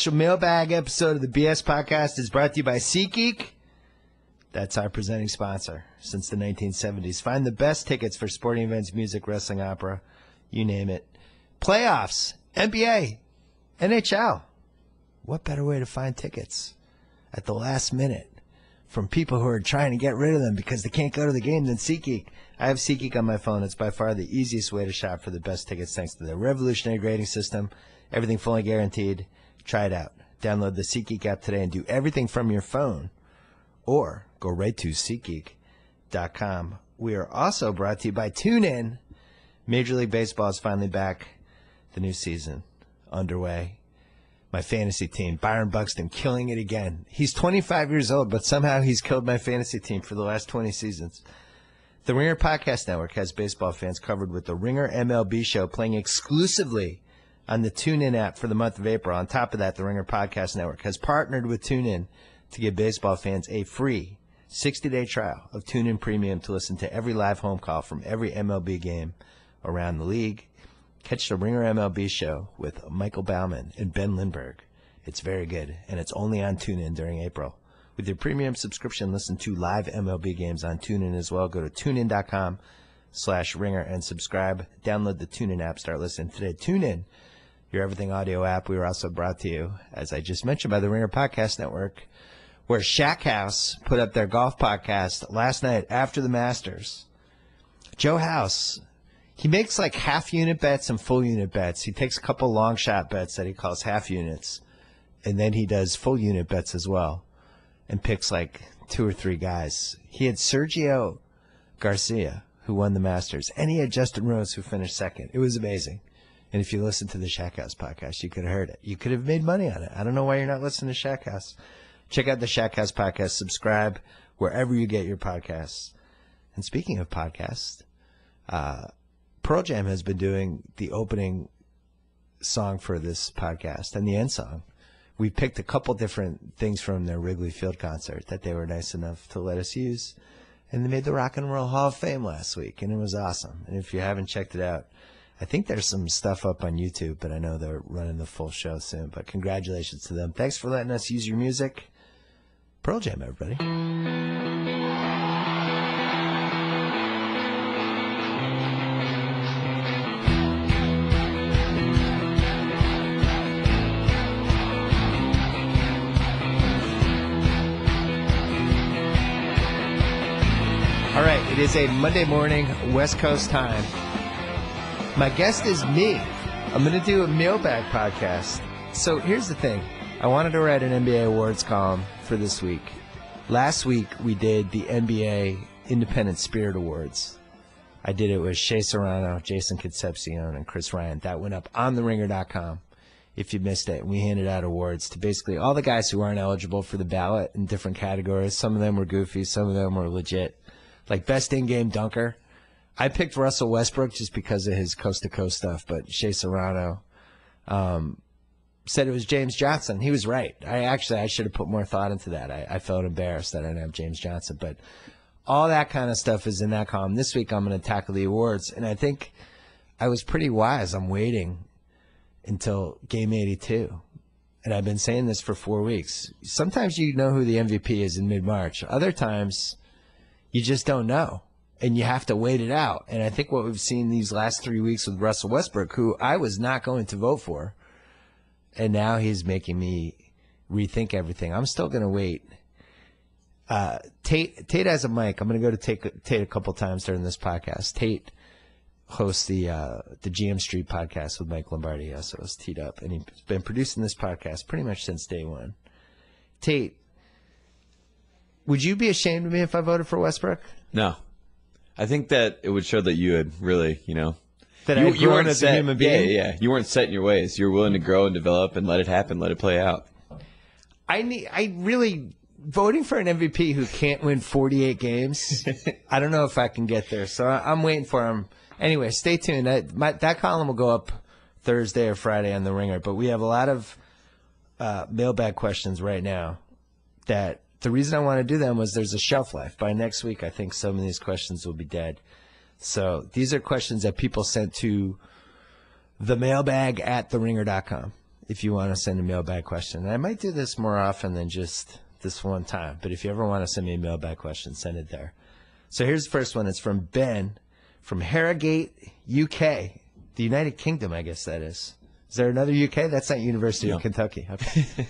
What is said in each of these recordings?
special mailbag episode of the BS Podcast is brought to you by SeatGeek. That's our presenting sponsor since the 1970s. Find the best tickets for sporting events, music, wrestling, opera, you name it. Playoffs, NBA, NHL. What better way to find tickets at the last minute from people who are trying to get rid of them because they can't go to the game than SeatGeek? I have SeatGeek on my phone. It's by far the easiest way to shop for the best tickets thanks to their revolutionary grading system. Everything fully guaranteed. Try it out. Download the SeatGeek app today and do everything from your phone. Or go right to SeatGeek.com. We are also brought to you by TuneIn. Major League Baseball is finally back. The new season underway. My fantasy team, Byron Buxton, killing it again. He's 25 years old, but somehow he's killed my fantasy team for the last 20 seasons. The Ringer Podcast Network has baseball fans covered with the Ringer MLB show playing exclusively on the TuneIn app for the month of April. On top of that, the Ringer Podcast Network has partnered with TuneIn to give baseball fans a free 60-day trial of TuneIn Premium to listen to every live home call from every MLB game around the league. Catch the Ringer MLB show with Michael Baumann and Ben Lindbergh. It's very good, and it's only on TuneIn during April. With your premium subscription, listen to live MLB games on TuneIn as well. Go to TuneIn.com/Ringer and subscribe. Download the TuneIn app. Start listening today. TuneIn, your everything audio app. We were also brought to you, as I just mentioned, by the Ringer Podcast Network, where Shack House put up their golf podcast last night after the Masters. Joe House, he makes like half-unit bets and full-unit bets. He takes a couple long shot bets that he calls half units, and then he does full-unit bets as well and picks like 2 or 3 guys. He had Sergio Garcia, who won the Masters, and he had Justin Rose, who finished second. It was amazing. And if you listen to the Shack House podcast, you could have heard it. You could have made money on it. I don't know why you're not listening to Shack House. Check out the Shack House podcast. Subscribe wherever you get your podcasts. And speaking of podcasts, Pearl Jam has been doing the opening song for this podcast and the end song. We picked a couple different things from their Wrigley Field concert that they were nice enough to let us use. And they made the Rock and Roll Hall of Fame last week, and it was awesome. And if you haven't checked it out, I think there's some stuff up on YouTube, but I know they're running the full show soon. But congratulations to them. Thanks for letting us use your music. Pearl Jam, everybody. All right, it is a Monday morning, West Coast time. My guest is me. I'm going to do a mailbag podcast. So here's the thing. I wanted to write an NBA awards column for this week. Last week, we did the NBA Independent Spirit Awards. I did it with Shea Serrano, Jason Concepcion, and Chris Ryan. That went up on theringer.com if you missed it. We handed out awards to basically all the guys who aren't eligible for the ballot in different categories. Some of them were goofy. Some of them were legit. Like best in-game dunker. I picked Russell Westbrook just because of his coast-to-coast stuff, but Shea Serrano said it was James Johnson. He was right. I should have put more thought into that. I felt embarrassed that I didn't have James Johnson, but all that kind of stuff is in that column. This week I'm going to tackle the awards, and I think I was pretty wise. I'm waiting until Game 82, and I've been saying this for 4 weeks. Sometimes you know who the MVP is in mid-March. Other times you just don't know, and you have to wait it out. And I think what we've seen these last 3 weeks with Russell Westbrook, who I was not going to vote for, and now he's making me rethink everything. I'm still going to wait. Tate has a mic. I'm going to go to Tate a couple times during this podcast. Tate hosts the GM Street podcast with Mike Lombardi. So it's teed up, and he's been producing this podcast pretty much since day one. Tate, would you be ashamed of me if I voted for Westbrook? No. I think that it would show that you had really, that you weren't as a human being? Yeah. You weren't set in your ways. You were willing to grow and develop and let it happen, let it play out. Voting for an MVP who can't win 48 games, I don't know if I can get there. So I'm waiting for him. Anyway, stay tuned. That column will go up Thursday or Friday on The Ringer, but we have a lot of mailbag questions right now that the reason I want to do them was there's a shelf life. By next week, I think some of these questions will be dead. So these are questions that people sent to themailbag@theringer.com. if you want to send a mailbag question. And I might do this more often than just this one time, but if you ever want to send me a mailbag question, send it there. So here's the first one. It's from Ben from Harrogate, UK. The United Kingdom, I guess that is. Is there another UK? That's not University of Kentucky. Okay.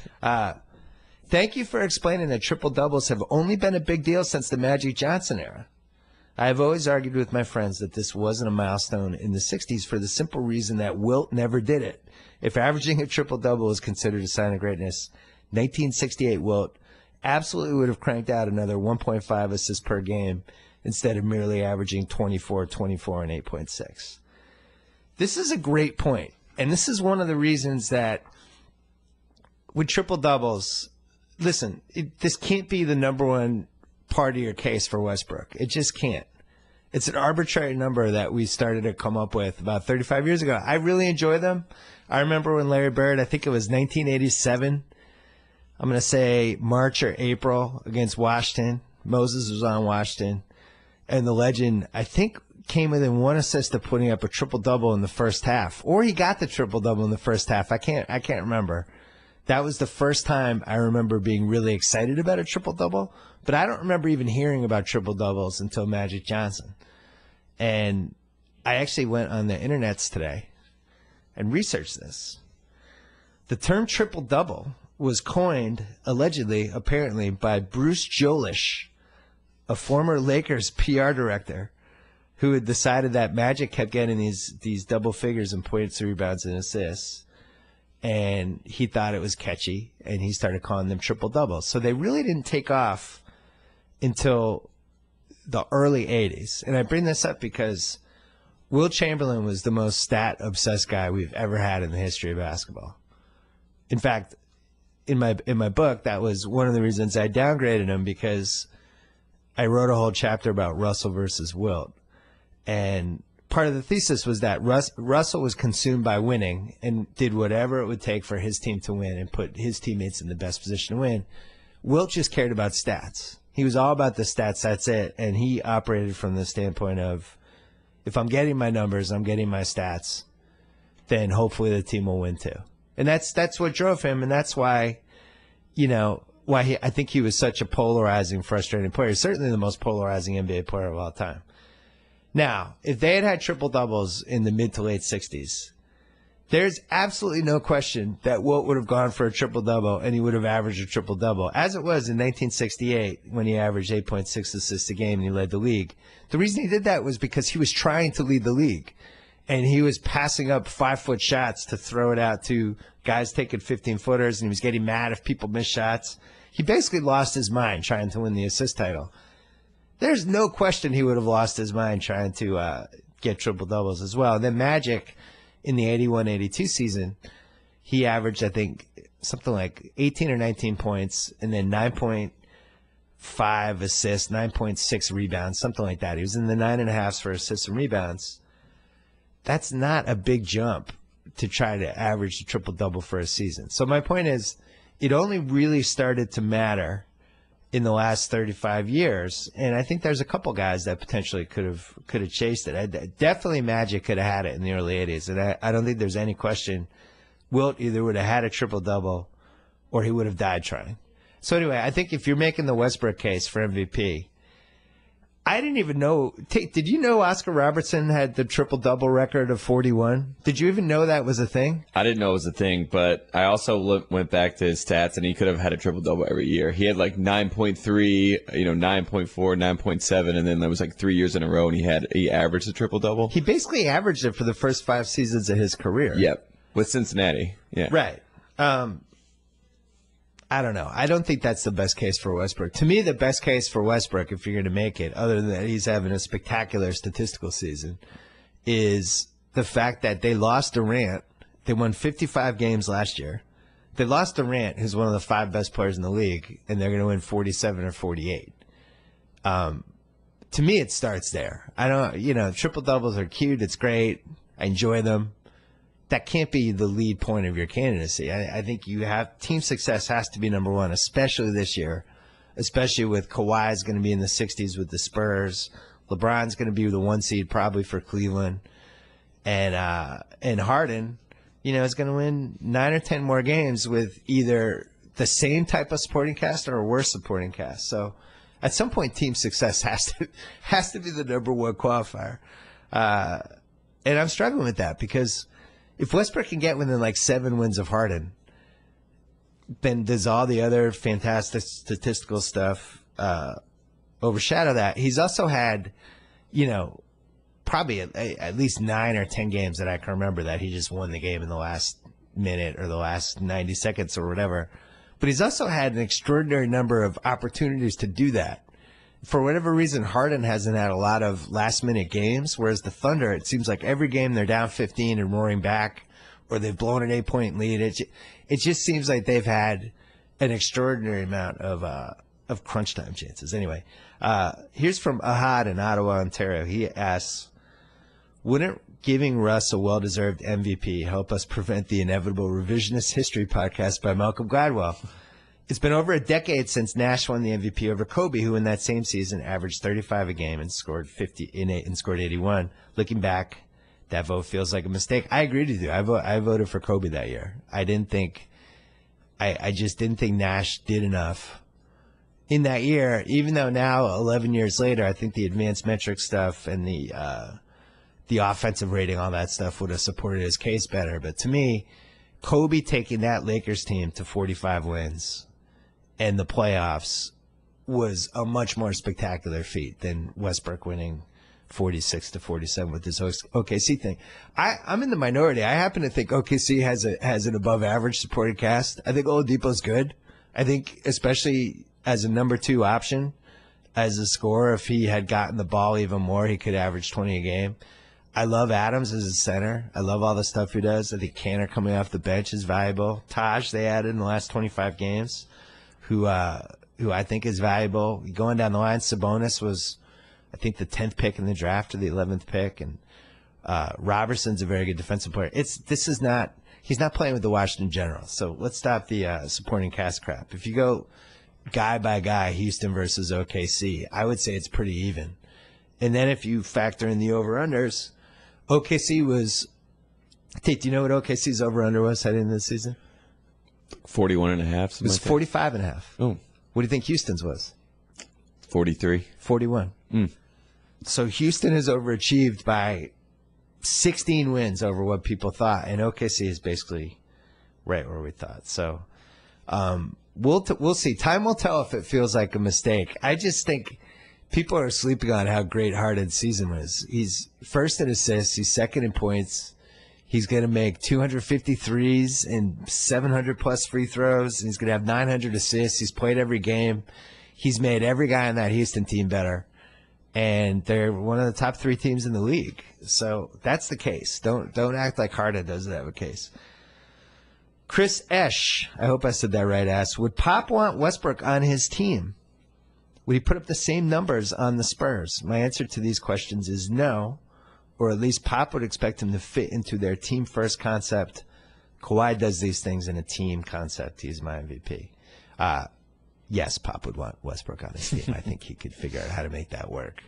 Thank you for explaining that triple-doubles have only been a big deal since the Magic Johnson era. I have always argued with my friends that this wasn't a milestone in the 60s for the simple reason that Wilt never did it. If averaging a triple-double is considered a sign of greatness, 1968 Wilt absolutely would have cranked out another 1.5 assists per game instead of merely averaging 24, 24, and 8.6. This is a great point, and this is one of the reasons that with triple-doubles, listen, this can't be the number one part of your case for Westbrook. It just can't. It's an arbitrary number that we started to come up with about 35 years ago. I really enjoy them. I remember when Larry Bird, I think it was 1987, I'm going to say March or April against Washington. Moses was on Washington. And the legend, I think, came within one assist of putting up a triple-double in the first half. Or he got the triple-double in the first half. I can't remember. That was the first time I remember being really excited about a triple-double, but I don't remember even hearing about triple-doubles until Magic Johnson. And I actually went on the internets today and researched this. The term triple-double was coined, allegedly, apparently, by Bruce Jolish, a former Lakers PR director, who had decided that Magic kept getting these double figures in points, rebounds, and assists. And he thought it was catchy, and he started calling them triple-doubles. So they really didn't take off until the early 80s. And I bring this up because Wilt Chamberlain was the most stat-obsessed guy we've ever had in the history of basketball. In fact, in my book, that was one of the reasons I downgraded him, because I wrote a whole chapter about Russell versus Wilt. And part of the thesis was that Russell was consumed by winning and did whatever it would take for his team to win and put his teammates in the best position to win. Wilt just cared about stats. He was all about the stats, that's it. And he operated from the standpoint of, if I'm getting my numbers, I'm getting my stats, then hopefully the team will win too. And that's what drove him, and that's why, I think he was such a polarizing, frustrating player. Certainly the most polarizing NBA player of all time. Now, if they had triple-doubles in the mid to late 60s, there's absolutely no question that Wilt would have gone for a triple-double, and he would have averaged a triple-double, as it was in 1968 when he averaged 8.6 assists a game and he led the league. The reason he did that was because he was trying to lead the league, and he was passing up 5-foot shots to throw it out to guys taking 15-footers, and he was getting mad if people missed shots. He basically lost his mind trying to win the assist title. There's no question he would have lost his mind trying to get triple-doubles as well. And then Magic, in the 81-82 season, he averaged, I think, something like 18 or 19 points and then 9.5 assists, 9.6 rebounds, something like that. He was in the 9.5s for assists and rebounds. That's not a big jump to try to average a triple-double for a season. So my point is, it only really started to matter in the last 35 years, and I think there's a couple guys that potentially could have chased it. Definitely Magic could have had it in the early 80s, and I don't think there's any question Wilt either would have had a triple-double or he would have died trying. So anyway, I think if you're making the Westbrook case for MVP, I didn't even know. Did you know Oscar Robertson had the triple-double record of 41? Did you even know that was a thing? I didn't know it was a thing, but I also went back to his stats, and he could have had a triple-double every year. He had like 9.3, 9.4, 9.7, and then there was like 3 years in a row, and he averaged a triple-double. He basically averaged it for the first 5 seasons of his career. Yep, with Cincinnati. Yeah, right. I don't know. I don't think that's the best case for Westbrook. To me, the best case for Westbrook, if you're going to make it, other than that he's having a spectacular statistical season, is the fact that they lost Durant. They won 55 games last year. They lost Durant, who's one of the 5 best players in the league, and they're going to win 47 or 48. To me, it starts there. I don't, triple-doubles are cute. It's great. I enjoy them. That can't be the lead point of your candidacy. I think team success has to be number one, especially this year, especially with Kawhi's going to be in the 60s with the Spurs. LeBron's going to be the 1 seed probably for Cleveland. And Harden is going to win 9 or 10 more games with either the same type of supporting cast or a worse supporting cast. So at some point, team success has to be the number one qualifier. And I'm struggling with that because if Westbrook can get within like 7 wins of Harden, then does all the other fantastic statistical stuff overshadow that? He's also had, probably at least 9 or 10 games that I can remember that he just won the game in the last minute or the last 90 seconds or whatever. But he's also had an extraordinary number of opportunities to do that. For whatever reason, Harden hasn't had a lot of last-minute games, whereas the Thunder, it seems like every game they're down 15 and roaring back, or they've blown an 8-point lead. It just seems like they've had an extraordinary amount of crunch time chances. Anyway, here's from Ahad in Ottawa, Ontario. He asks, wouldn't giving Russ a well-deserved MVP help us prevent the inevitable revisionist history podcast by Malcolm Gladwell? It's been over a decade since Nash won the MVP over Kobe, who in that same season averaged 35 a game and scored 81. Looking back, that vote feels like a mistake. I agree with you. I voted for Kobe that year. I just didn't think Nash did enough in that year, even though now, 11 years later, I think the advanced metric stuff and the offensive rating, all that stuff would have supported his case better. But to me, Kobe taking that Lakers team to 45 wins and the playoffs was a much more spectacular feat than Westbrook winning 46-47 with his OKC thing. I'm in the minority. I happen to think OKC has an above average supporting cast. I think Oladipo's good. I think especially as a number 2 option, as a scorer, if he had gotten the ball even more, he could average 20 a game. I love Adams as a center. I love all the stuff he does. I think Canner coming off the bench is valuable. Taj they added in the last 25 games, who I think is valuable. Going down the line, Sabonis was, I think, the 10th pick in the draft or the 11th pick, and Roberson's a very good defensive player. He's not playing with the Washington Generals. So let's stop the supporting cast crap. If you go guy by guy, Houston versus OKC, I would say it's pretty even. And then if you factor in the over-unders, OKC was – Tate, do you know what OKC's over-under was heading into the season? 41.5. It was 45.5. Oh. What do you think Houston's was? 43. 41. So Houston has overachieved by 16 wins over what people thought, and OKC is basically right where we thought. So we'll see. Time will tell if it feels like a mistake. I just think people are sleeping on how great Harden's season was. He's first in assists. He's second in points. He's going to make 250 threes and 700-plus free throws. He's going to have 900 assists. He's played every game. He's made every guy on that Houston team better. And they're one of the top 3 teams in the league. So that's the case. Don't act like Harden doesn't have a case. Chris Esch, I hope I said that right, asks, would Pop want Westbrook on his team? Would he put up the same numbers on the Spurs? My answer to these questions is no, or at least Pop would expect him to fit into their team-first concept. Kawhi does these things in a team concept. He's my MVP. Yes, Pop would want Westbrook on his team. I think he could figure out how to make that work.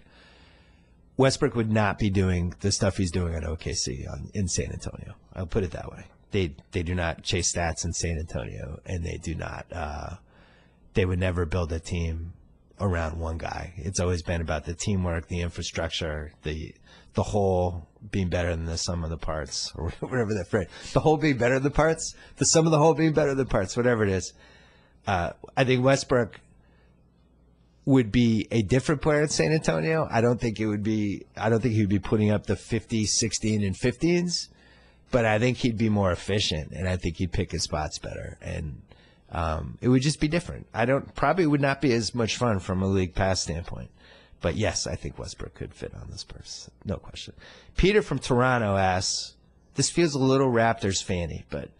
Westbrook would not be doing the stuff he's doing at OKC in San Antonio. I'll put it that way. They do not chase stats in San Antonio, and they do not. They would never build a team around one guy. It's always been about the teamwork, the infrastructure, the whole being better than the sum of the parts, or whatever that phrase. The whole being better than the parts, the sum of the whole being better than the parts, whatever it is. I think Westbrook would be a different player in San Antonio. I don't think he would be putting up the 50, 16, and 15s, but I think he'd be more efficient, and I think he'd pick his spots better. And it would just be different. Probably would not be as much fun from a league pass standpoint. But yes, I think Westbrook could fit on the Spurs. No question. Peter from Toronto asks, this feels a little Raptors fanny, but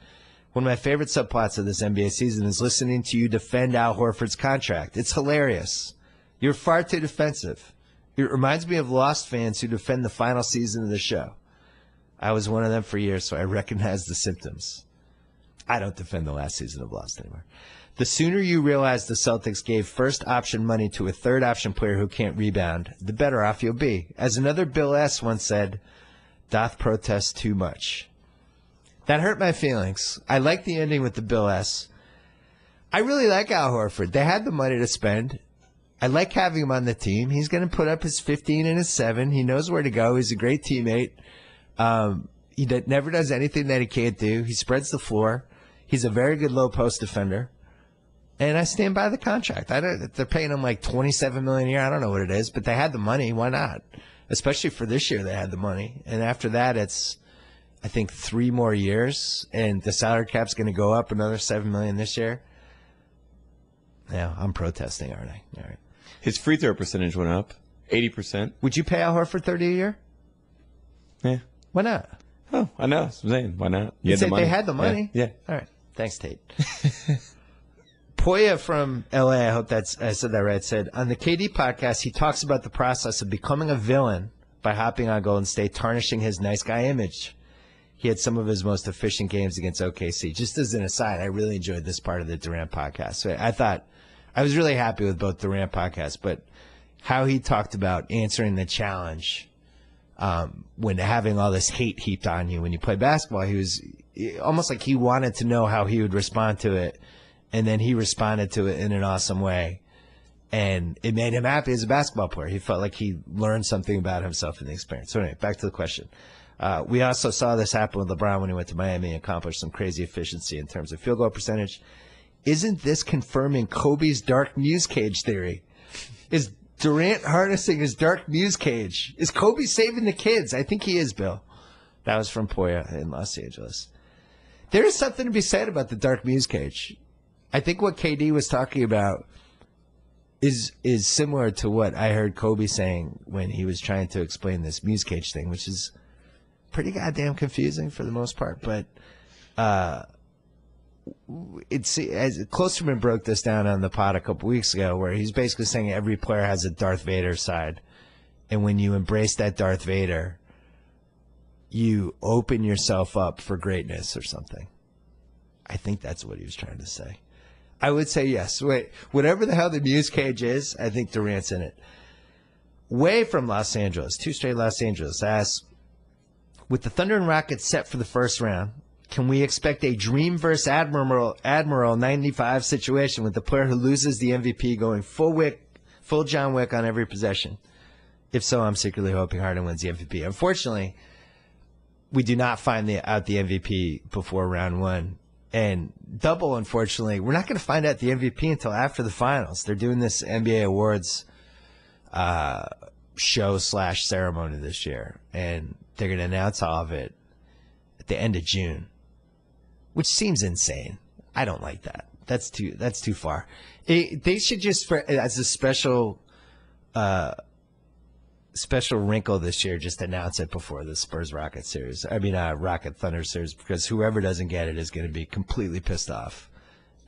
one of my favorite subplots of this NBA season is listening to you defend Al Horford's contract. It's hilarious. You're far too defensive. It reminds me of Lost fans who defend the final season of the show. I was one of them for years, so I recognize the symptoms. I don't defend the last season of Lost anymore. The sooner you realize the Celtics gave first option money to a third option player who can't rebound, the better off you'll be. As another Bill S. once said, doth protest too much. That hurt my feelings. I like the ending with the Bill S. I really like Al Horford. They had the money to spend. I like having him on the team. He's going to put up his 15 and his 7. He knows where to go. He's a great teammate. He never does anything that he can't do. He spreads the floor. He's a very good low post defender. And I stand by the contract. They're paying him like $27 million a year. I don't know what it is, but they had the money. Why not? Especially for this year, they had the money. And after that, it's, I think, 3 more years, and the salary cap's going to go up another $7 million this year. Yeah, I'm protesting, aren't I? All right. His free throw percentage went up 80%. Would you pay Al Horford $30 a year? Yeah. Why not? Oh, I know. That's what I'm saying. Why not? You had the money. They had the money. Yeah. All right. Thanks, Tate. Poya from LA, I hope I said that right, said, on the KD podcast, he talks about the process of becoming a villain by hopping on Golden State, tarnishing his nice guy image. He had some of his most efficient games against OKC. Just as an aside, I really enjoyed this part of the Durant podcast. So I was really happy with both Durant podcasts, but how he talked about answering the challenge when having all this hate heaped on you when you play basketball. He was almost like he wanted to know how he would respond to it, and then he responded to it in an awesome way. And it made him happy as a basketball player. He felt like he learned something about himself in the experience. So anyway, back to the question. We also saw this happen with LeBron when he went to Miami and accomplished some crazy efficiency in terms of field goal percentage. Isn't this confirming Kobe's dark muse cage theory? Is Durant harnessing his dark muse cage? Is Kobe saving the kids? I think he is, Bill. That was from Poya in Los Angeles. There is something to be said about the dark muse cage. I think what KD was talking about is similar to what I heard Kobe saying when he was trying to explain this muse cage thing, which is pretty goddamn confusing for the most part. But as Klosterman broke this down on the pod a couple weeks ago, where he's basically saying every player has a Darth Vader side, and when you embrace that Darth Vader, you open yourself up for greatness or something. I think that's what he was trying to say. I would say yes. Wait, whatever the hell the muse cage is, I think Durant's in it. Way from Los Angeles, 2 straight Los Angeles, asks, with the Thunder and Rockets set for the first round, can we expect a Dream vs. Admiral 95 situation with the player who loses the MVP going full John Wick on every possession? If so, I'm secretly hoping Harden wins the MVP. Unfortunately, we do not find out the MVP before round 1. And double, unfortunately, we're not going to find out the MVP until after the finals. They're doing this NBA awards show/ceremony this year, and they're going to announce all of it at the end of June, which seems insane. I don't like that. That's too far. They should just, as a special wrinkle this year, just announce it before the Spurs-Rocket series. I mean, Rocket-Thunder series, because whoever doesn't get it is going to be completely pissed off.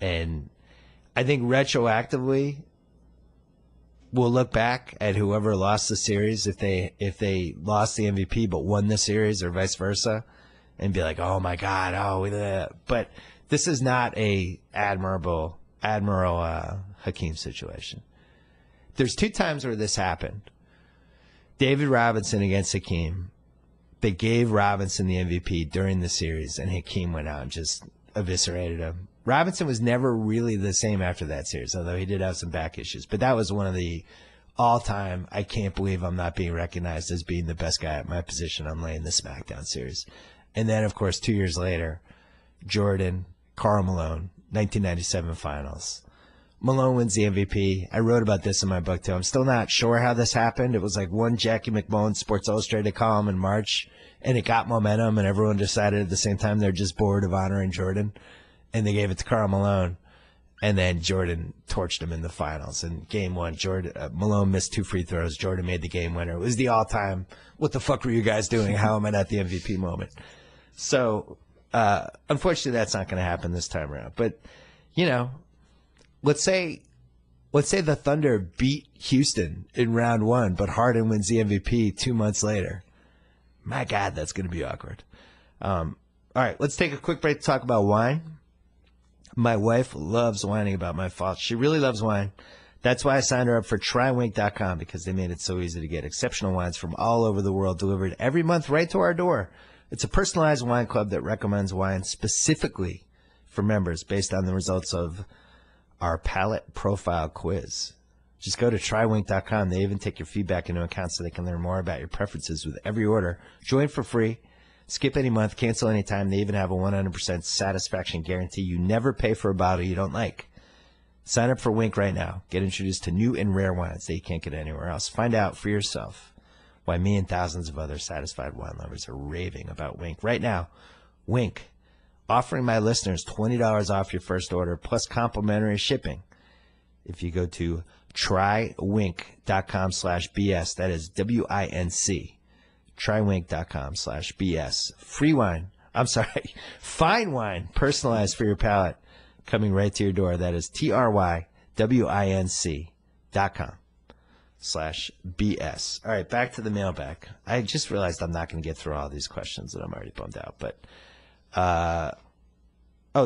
And I think retroactively, we'll look back at whoever lost the series, if they lost the MVP but won the series or vice versa, and be like, oh my God, but this is not a Admiral Hakeem situation. There's 2 times where this happened. David Robinson against Hakeem. They gave Robinson the MVP during the series, and Hakeem went out and just eviscerated him. Robinson was never really the same after that series, although he did have some back issues. But that was one of the all-time, I can't believe I'm not being recognized as being the best guy at my position on laying the SmackDown series. And then, of course, 2 years later, Jordan, Karl Malone, 1997 Finals. Malone wins the MVP. I wrote about this in my book, too. I'm still not sure how this happened. It was like one Jackie McMullen Sports Illustrated column in March, and it got momentum, and everyone decided at the same time they're just bored of honoring Jordan, and they gave it to Karl Malone, and then Jordan torched him in the finals. In Game 1, Malone missed 2 free throws. Jordan made the game winner. It was the all-time, what the fuck were you guys doing? How am I not the MVP moment? So, unfortunately, that's not going to happen this time around. But, you know, Let's say the Thunder beat Houston in round 1, but Harden wins the MVP 2 months later. My God, that's going to be awkward. All right, let's take a quick break to talk about wine. My wife loves whining about my faults. She really loves wine. That's why I signed her up for TryWink.com, because they made it so easy to get exceptional wines from all over the world delivered every month right to our door. It's a personalized wine club that recommends wine specifically for members based on the results of our palate profile quiz. Just go to trywink.com. They even take your feedback into account so they can learn more about your preferences with every order. Join for free. Skip any month. Cancel anytime. They even have a 100% satisfaction guarantee. You never pay for a bottle you don't like. Sign up for Wink right now. Get introduced to new and rare wines that you can't get anywhere else. Find out for yourself why me and thousands of other satisfied wine lovers are raving about Wink. Right now, Wink, offering my listeners $20 off your first order plus complimentary shipping. If you go to trywink.com/BS, that is WINC, trywink.com/BS. Free wine, fine wine, personalized for your palate, coming right to your door. That is trywinc.com/BS. All right, back to the mailbag. I just realized I'm not going to get through all these questions and I'm already bummed out. But,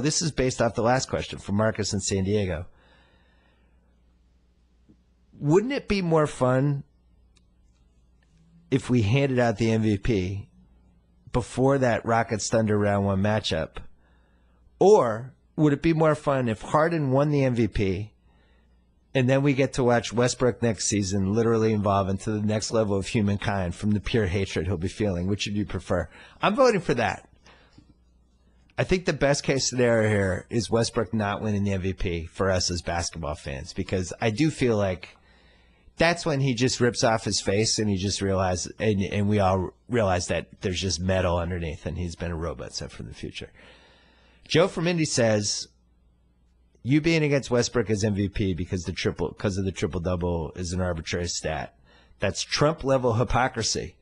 this is based off the last question from Marcus in San Diego. Wouldn't it be more fun if we handed out the MVP before that Rockets Thunder round one matchup? Or would it be more fun if Harden won the MVP and then we get to watch Westbrook next season literally evolve into the next level of humankind from the pure hatred he'll be feeling? Which would you prefer? I'm voting for that. I think the best case scenario here is Westbrook not winning the MVP for us as basketball fans, because I do feel like that's when he just rips off his face and he just realizes, and we all realize that there's just metal underneath and he's been a robot sent from the future. Joe from Indy says, you being against Westbrook as MVP because of the triple-double is an arbitrary stat. That's Trump-level hypocrisy.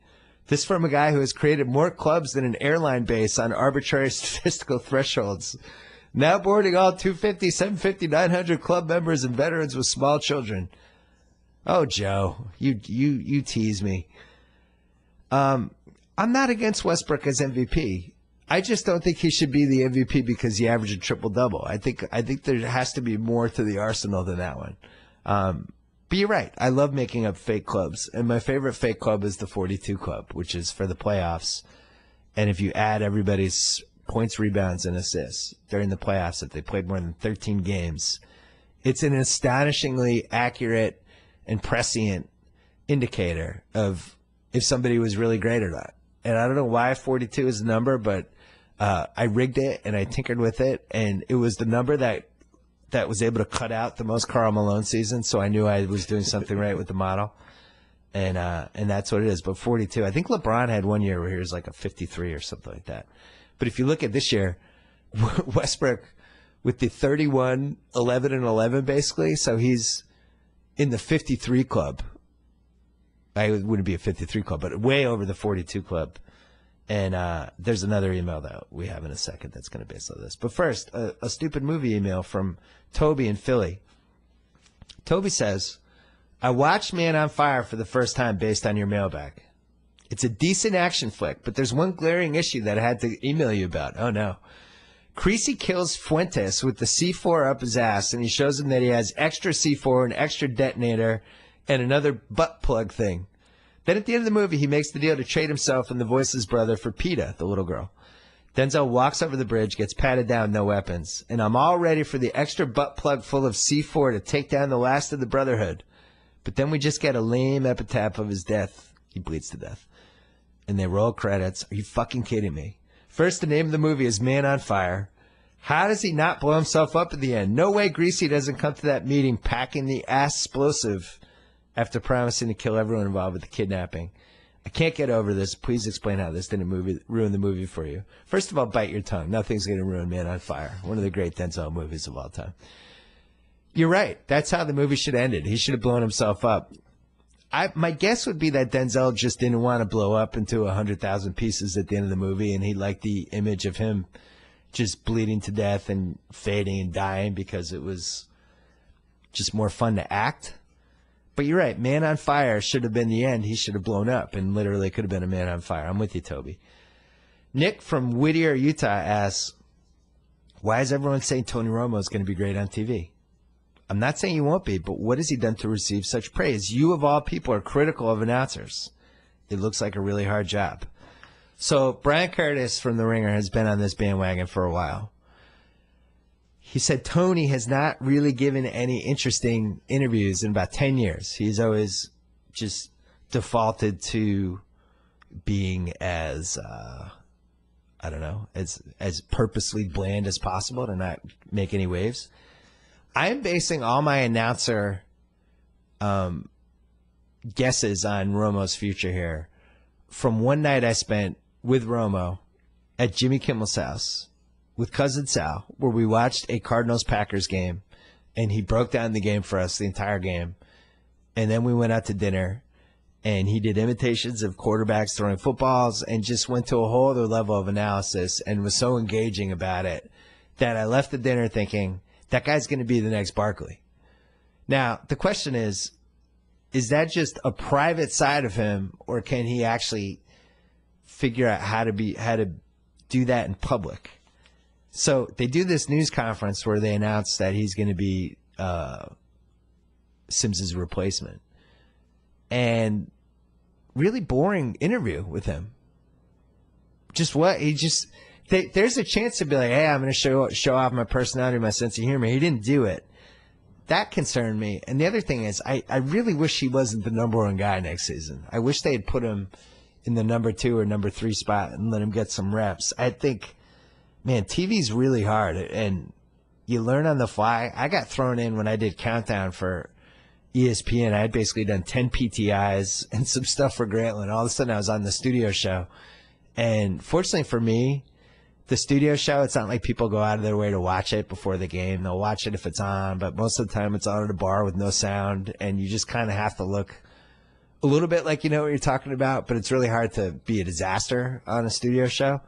This from a guy who has created more clubs than an airline base on arbitrary statistical thresholds. Now boarding all 250, 750, 900 club members and veterans with small children. Oh, Joe, you tease me. I'm not against Westbrook as MVP. I just don't think he should be the MVP because he averaged a triple-double. I think there has to be more to the arsenal than that one. But you're right. I love making up fake clubs. And my favorite fake club is the 42 club, which is for the playoffs. And if you add everybody's points, rebounds, and assists during the playoffs, if they played more than 13 games, it's an astonishingly accurate and prescient indicator of if somebody was really great or not. And I don't know why 42 is the number, but I rigged it and I tinkered with it, and it was the number that was able to cut out the most Karl Malone seasons, so I knew I was doing something right with the model. And that's what it is. But 42, I think LeBron had one year where he was like a 53 or something like that. But if you look at this year, Westbrook with the 31, 11, and 11 basically, so he's in the 53 club. I wouldn't be a 53 club, but way over the 42 club. And there's another email that we have in a second that's going to base on this. But first, a stupid movie email from Toby in Philly. Toby says, I watched Man on Fire for the first time based on your mailbag. It's a decent action flick, but there's one glaring issue that I had to email you about. Oh, no. Creasy kills Fuentes with the C4 up his ass, and he shows him that he has extra C4, an extra detonator, and another butt plug thing. Then at the end of the movie, he makes the deal to trade himself and the voiceless brother for Peta, the little girl. Denzel walks over the bridge, gets patted down, no weapons. And I'm all ready for the extra butt plug full of C4 to take down the last of the Brotherhood. But then we just get a lame epitaph of his death. He bleeds to death. And they roll credits. Are you fucking kidding me? First, the name of the movie is Man on Fire. How does he not blow himself up at the end? No way Greasy doesn't come to that meeting packing the ass-explosive after promising to kill everyone involved with the kidnapping. I can't get over this. Please explain how this didn't ruin the movie for you. First of all, bite your tongue. Nothing's going to ruin Man on Fire, one of the great Denzel movies of all time. You're right. That's how the movie should have ended. He should have blown himself up. My guess would be that Denzel just didn't want to blow up into 100,000 pieces at the end of the movie, and he liked the image of him just bleeding to death and fading and dying because it was just more fun to act. But you're right. Man on Fire should have been the end. He should have blown up and literally could have been a man on fire. I'm with you, Toby. Nick from Whittier, Utah asks, why is everyone saying Tony Romo is going to be great on TV? I'm not saying he won't be, but what has he done to receive such praise? You, of all people, are critical of announcers. It looks like a really hard job. So Brian Curtis from The Ringer has been on this bandwagon for a while. He said Tony has not really given any interesting interviews in about 10 years. He's always just defaulted to being as, I don't know, as purposely bland as possible to not make any waves. I am basing all my announcer guesses on Romo's future here from one night I spent with Romo at Jimmy Kimmel's house with cousin Sal, where we watched a Cardinals-Packers game, and he broke down the game for us, the entire game. And then we went out to dinner, and he did imitations of quarterbacks throwing footballs and just went to a whole other level of analysis and was so engaging about it that I left the dinner thinking, that guy's going to be the next Barkley. Now, the question is that just a private side of him, or can he actually figure out how to do that in public? So they do this news conference where they announce that he's going to be Simmons' replacement. And really boring interview with him. Just what? There's a chance to be like, hey, I'm going to show off my personality, my sense of humor. He didn't do it. That concerned me. And the other thing is, I really wish he wasn't the number one guy next season. I wish they had put him in the number 2 or number 3 spot and let him get some reps. I think, man, TV's really hard, and you learn on the fly. I got thrown in when I did Countdown for ESPN. I had basically done 10 PTIs and some stuff for Grantland. All of a sudden, I was on the studio show. And fortunately for me, the studio show, it's not like people go out of their way to watch it before the game. They'll watch it if it's on, but most of the time it's on at a bar with no sound, and you just kind of have to look a little bit like you know what you're talking about, but it's really hard to be a disaster on a studio show.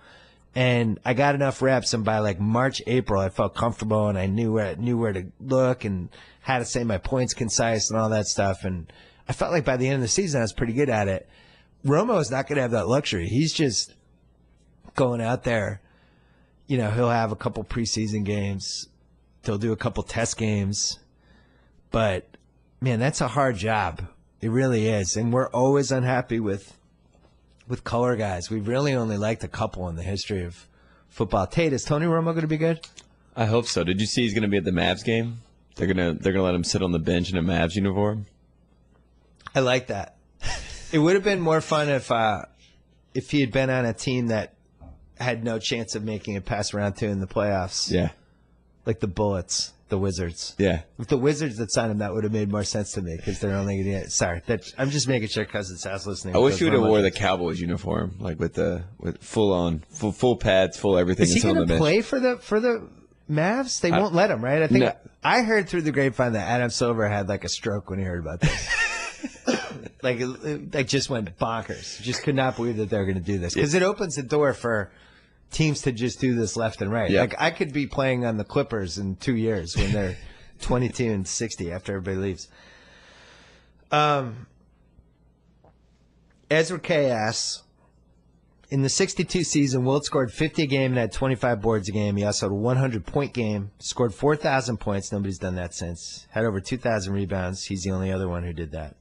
And I got enough reps, and by like March, April, I felt comfortable, and I knew where to look and how to say my points concise and all that stuff. And I felt like by the end of the season, I was pretty good at it. Romo is not going to have that luxury. He's just going out there. You know, he'll have a couple preseason games. They'll do a couple test games. But, man, that's a hard job. It really is. And we're always unhappy with color guys. We've really only liked a couple in the history of football. Tate, is Tony Romo going to be good? I hope so. Did you see he's going to be at the Mavs game? They're gonna let him sit on the bench in a Mavs uniform. I like that. It would have been more fun if he had been on a team that had no chance of making it past round 2 in the playoffs. Yeah. Like the Bullets, the Wizards. Yeah. If the Wizards had signed him, that would have made more sense to me because they're only going to get. Sorry, I'm just making sure Cousin Sal's listening. I wish you would have wore the Cowboys uniform, like with full pads, full everything. Is he going to play for the Mavs? They won't let him, right? I think No. I heard through the grapevine that Adam Silver had like a stroke when he heard about this. like just went bonkers. Just could not believe that they were going to do this because it opens the door for teams to just do this left and right. Yeah. Like I could be playing on the Clippers in 2 years when they're 22-60 after everybody leaves. Ezra K asks, in the 62 season, Wilt scored 50 a game and had 25 boards a game. He also had a 100-point game, scored 4,000 points. Nobody's done that since. Had over 2,000 rebounds. He's the only other one who did that.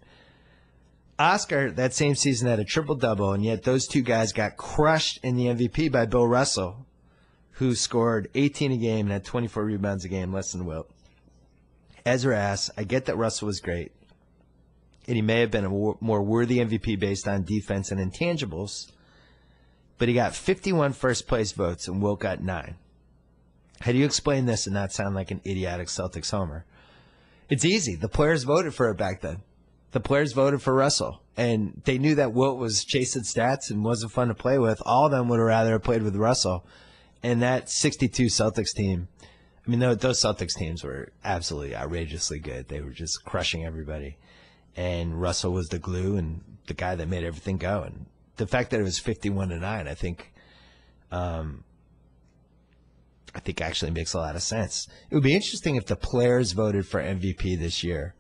Oscar, that same season, had a triple-double, and yet those two guys got crushed in the MVP by Bill Russell, who scored 18 a game and had 24 rebounds a game, less than Wilt. Ezra asks, I get that Russell was great, and he may have been a more worthy MVP based on defense and intangibles, but he got 51 first-place votes, and Wilt got 9. How do you explain this and not sound like an idiotic Celtics homer? It's easy. The players voted for it back then. The players voted for Russell, and they knew that Wilt was chasing stats and wasn't fun to play with. All of them would have rather played with Russell. And that 62 Celtics team, I mean, those Celtics teams were absolutely outrageously good. They were just crushing everybody. And Russell was the glue and the guy that made everything go. And the fact that it was 51-9, I think actually makes a lot of sense. It would be interesting if the players voted for MVP this year.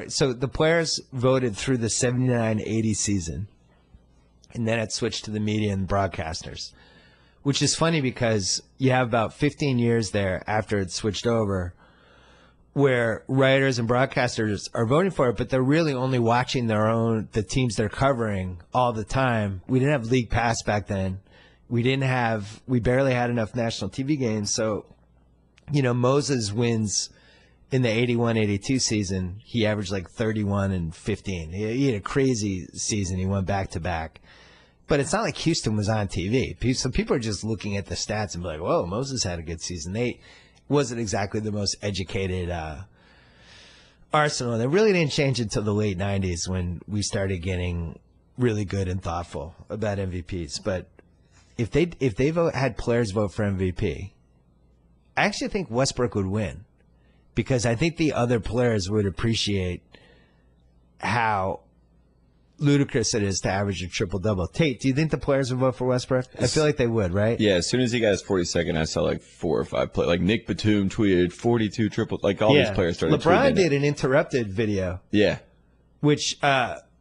So the players voted through the 79-80 season, and then it switched to the media and broadcasters, which is funny because you have about 15 years there after it switched over where writers and broadcasters are voting for it, but they're really only watching the teams they're covering all the time. We didn't have League Pass back then. We barely had enough national TV games. So, Moses wins in the 81-82 season. He averaged like 31 and 15. He had a crazy season. He went back to back. But it's not like Houston was on TV. Some people are just looking at the stats and be like, whoa, Moses had a good season. They wasn't exactly the most educated Arsenal. They really didn't change until the late 90s when we started getting really good and thoughtful about MVPs. But if they had players vote for MVP, I actually think Westbrook would win, because I think the other players would appreciate how ludicrous it is to average a triple-double. Tate, do you think the players would vote for Westbrook? I feel like they would, right? Yeah, as soon as he got his 42nd, I saw like 4 or 5 play. Like Nick Batum tweeted 42 triple. Like all these players started tweeting. LeBron did an interrupted video. Yeah. Which,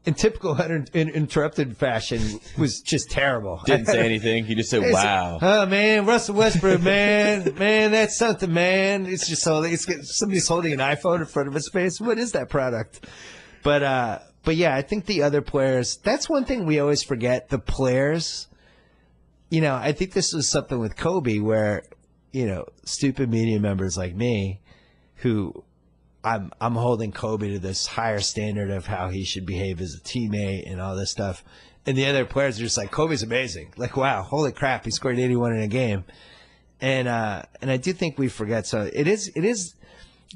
in typical interrupted fashion, was just terrible. Didn't say anything. He just said, wow. Oh, man, Russell Westbrook, man. Man, that's something, man. It's just somebody's holding an iPhone in front of his face. What is that product? But yeah, I think the other players, that's one thing we always forget. The players, I think this was something with Kobe where, stupid media members like me, who I'm holding Kobe to this higher standard of how he should behave as a teammate and all this stuff. And the other players are just like, Kobe's amazing. Like, wow, holy crap, he scored 81 in a game. And I do think we forget. So it is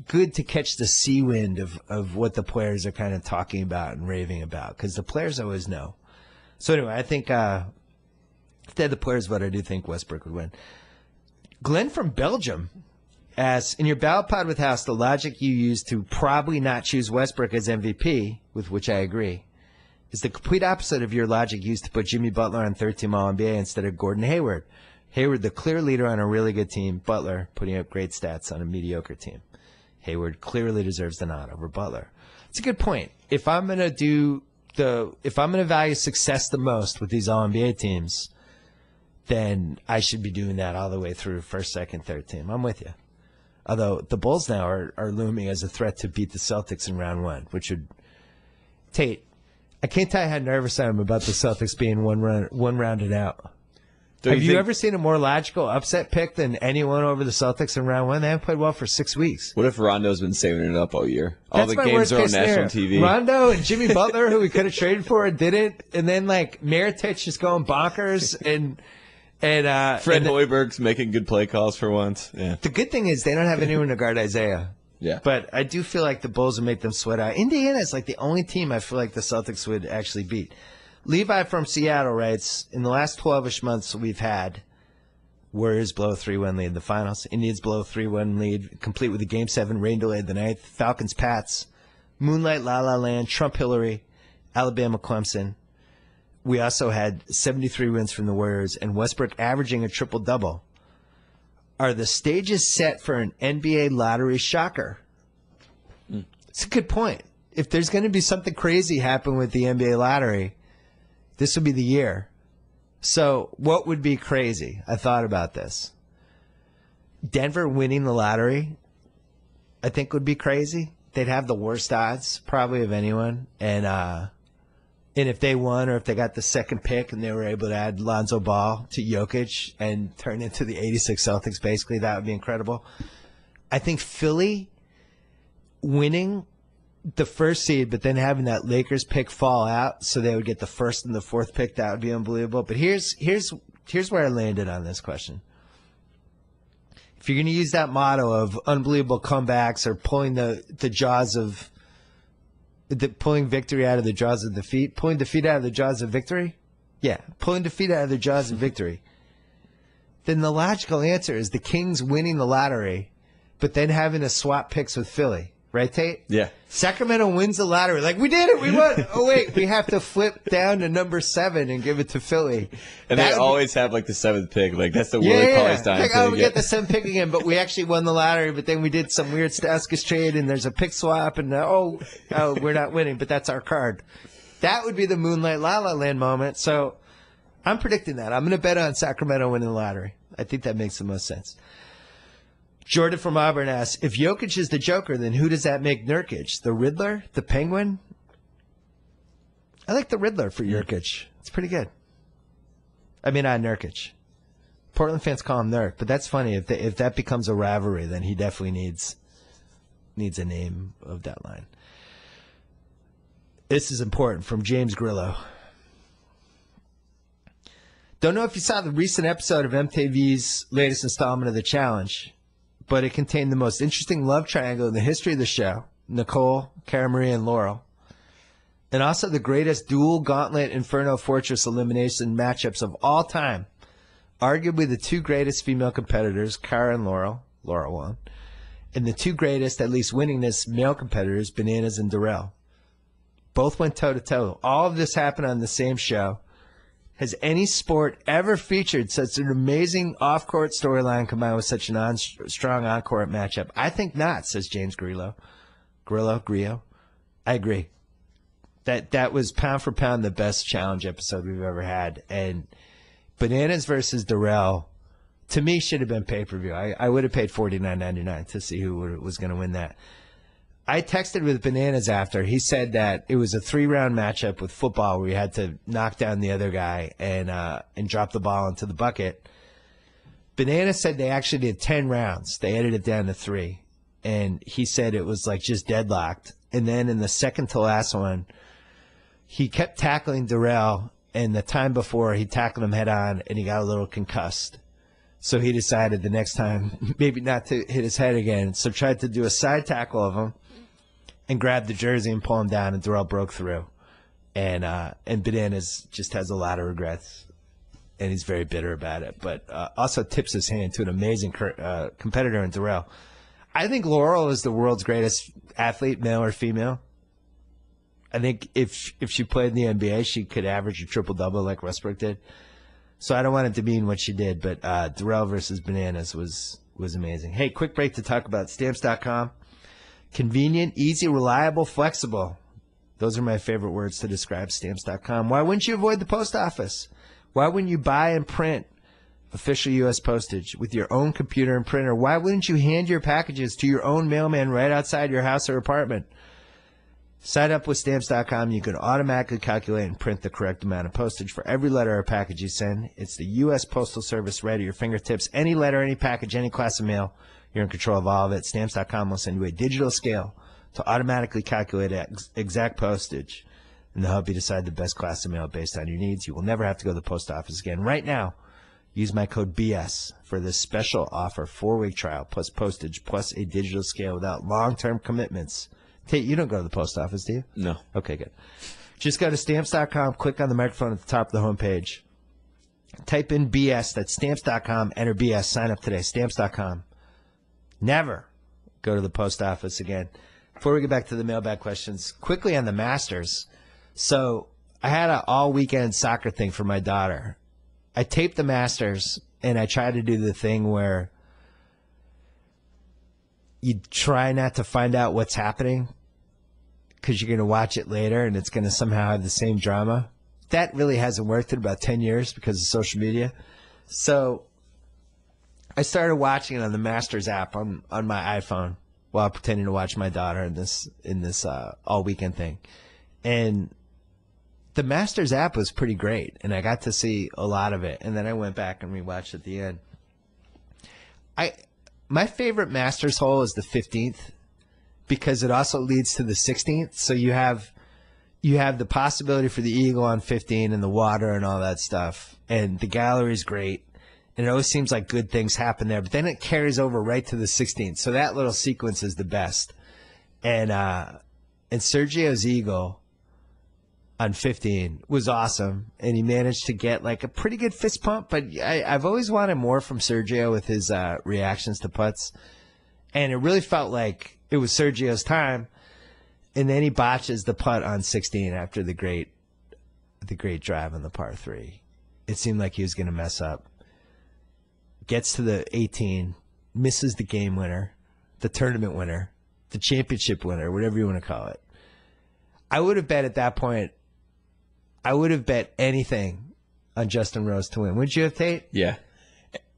good to catch the sea wind of what the players are kind of talking about and raving about, because the players always know. So anyway, I think if they had the players vote, I do think Westbrook would win. Glenn from Belgium asks, in your ballot pod with House, the logic you use to probably not choose Westbrook as MVP, with which I agree, is the complete opposite of your logic used to put Jimmy Butler on third-team All-NBA instead of Gordon Hayward. Hayward, the clear leader on a really good team. Butler, putting up great stats on a mediocre team. Hayward clearly deserves the nod over Butler. It's a good point. If I'm going to value success the most with these All-NBA teams, then I should be doing that all the way through first, second, third team. I'm with you. Although the Bulls now are looming as a threat to beat the Celtics in round one, which would Tate, I can't tell you how nervous I am about the Celtics being one rounded out. Have you ever seen a more logical upset pick than anyone over the Celtics in round one? They haven't played well for 6 weeks. What if Rondo's been saving it up all year? All That's the games are on national TV. Rondo and Jimmy Butler, who we could have traded for, didn't. And then, Mirotic is going bonkers. And Fred Hoiberg's making good play calls for once. Yeah. The good thing is they don't have anyone to guard Isaiah. Yeah. But I do feel like the Bulls would make them sweat out. Indiana is the only team I feel like the Celtics would actually beat. Levi from Seattle writes, in the last 12-ish months we've had, Warriors blow a 3-1 lead in the finals. Indians blow a 3-1 lead, complete with a Game 7 rain delay the ninth. Falcons, Pats, Moonlight, La La Land, Trump, Hillary, Alabama, Clemson. We also had 73 wins from the Warriors and Westbrook averaging a triple-double. Are the stages set for an NBA lottery shocker? It's a good point. If there's going to be something crazy happen with the NBA lottery, this would be the year. So what would be crazy? I thought about this. Denver winning the lottery, I think, would be crazy. They'd have the worst odds probably of anyone. And if they won, or if they got the second pick and they were able to add Lonzo Ball to Jokic and turn into the 86 Celtics, basically, that would be incredible. I think Philly winning the first seed, but then having that Lakers pick fall out, so they would get the first and the fourth pick, that would be unbelievable. But here's where I landed on this question. If you're going to use that motto of unbelievable comebacks or pulling pulling victory out of the jaws of defeat, pulling defeat out of the jaws of victory, pulling defeat out of the jaws of victory, then the logical answer is the Kings winning the lottery, but then having to swap picks with Philly. Right, Tate? Yeah. Sacramento wins the lottery. We did it. We won. Oh, wait. We have to flip down to number 7 and give it to Philly. And they always have, the 7th pick. That's the Willie Cauley-Stein thing. We get the 7th pick again, but we actually won the lottery, but then we did some weird Stauskas trade, and there's a pick swap, and we're not winning, but that's our card. That would be the Moonlight La La Land moment. So I'm predicting that. I'm going to bet on Sacramento winning the lottery. I think that makes the most sense. Jordan from Auburn asks, if Jokic is the Joker, then who does that make Nurkic? The Riddler? The Penguin? I like the Riddler for Jokic. It's pretty good. I mean, not Nurkic. Portland fans call him Nurk, but that's funny. If that becomes a rivalry, then he definitely needs a name of that line. This is important from James Grillo. Don't know if you saw the recent episode of MTV's latest installment of The Challenge, but it contained the most interesting love triangle in the history of the show. Nicole, Cara Marie, and Laurel. And also the greatest dual gauntlet Inferno Fortress elimination matchups of all time. Arguably the two greatest female competitors, Cara and Laurel. Laurel won. And the two greatest, at least winningest, male competitors, Bananas and Darrell. Both went toe-to-toe. All of this happened on the same show. Has any sport ever featured such an amazing off-court storyline combined with such a strong on-court matchup? I think not, says James Grillo. Grillo. I agree. That was pound for pound the best challenge episode we've ever had. And Bananas versus Darrell, to me, should have been pay-per-view. I would have paid $49.99 to see who was going to win that. I texted with Bananas after. He said that it was a 3-round matchup with football where you had to knock down the other guy and drop the ball into the bucket. Bananas said they actually did 10 rounds. They edited it down to 3. And he said it was like just deadlocked. And then in the second to last one, he kept tackling Darrell. And the time before, he tackled him head on and he got a little concussed. So he decided the next time maybe not to hit his head again. So tried to do a side tackle of him and grabbed the jersey and pull him down, and Darrell broke through. And Bananas just has a lot of regrets, and he's very bitter about it. But also tips his hand to an amazing competitor in Darrell. I think Laurel is the world's greatest athlete, male or female. I think if she played in the NBA, she could average a triple-double like Westbrook did. So I don't want to demean what she did, but Darrell versus Bananas was amazing. Hey, quick break to talk about Stamps.com. Convenient, easy, reliable, flexible. Those are my favorite words to describe Stamps.com. Why wouldn't you avoid the post office? Why wouldn't you buy and print official U.S. postage with your own computer and printer? Why wouldn't you hand your packages to your own mailman right outside your house or apartment? Sign up with Stamps.com. You can automatically calculate and print the correct amount of postage for every letter or package you send. It's the U.S. Postal Service right at your fingertips. Any letter, any package, any class of mail, you're in control of all of it. Stamps.com will send you a digital scale to automatically calculate exact postage, and they'll help you decide the best class of mail based on your needs. You will never have to go to the post office again. Right now, use my code BS for this special offer, 4-week trial plus postage plus a digital scale without long-term commitments. Tate, you don't go to the post office, do you? No. Okay, good. Just go to Stamps.com, click on the microphone at the top of the homepage. Type in BS, that's Stamps.com, enter BS, sign up today, Stamps.com. Never go to the post office again. Before we get back to the mailbag questions, quickly on the Masters. So I had an all-weekend soccer thing for my daughter. I taped the Masters, and I tried to do the thing where you try not to find out what's happening because you're going to watch it later, and it's going to somehow have the same drama. That really hasn't worked in about 10 years because of social media. So I started watching it on the Masters app on my iPhone while pretending to watch my daughter in this all weekend thing. And the Masters app was pretty great, and I got to see a lot of it. And then I went back and rewatched at the end. My favorite Masters hole is the 15th because it also leads to the 16th. So you have the possibility for the eagle on 15 and the water and all that stuff. And the gallery is great. And it always seems like good things happen there. But then it carries over right to the 16th. So that little sequence is the best. And Sergio's eagle on 15 was awesome. And he managed to get like a pretty good fist pump. But I've always wanted more from Sergio with his reactions to putts. And it really felt like it was Sergio's time. And then he botches the putt on 16 after the great drive on the par 3. It seemed like he was going to mess up. Gets to the 18, misses the game winner, the tournament winner, the championship winner, whatever you want to call it. I would have bet at that point, I would have bet anything on Justin Rose to win. Wouldn't you have, Tate? Yeah.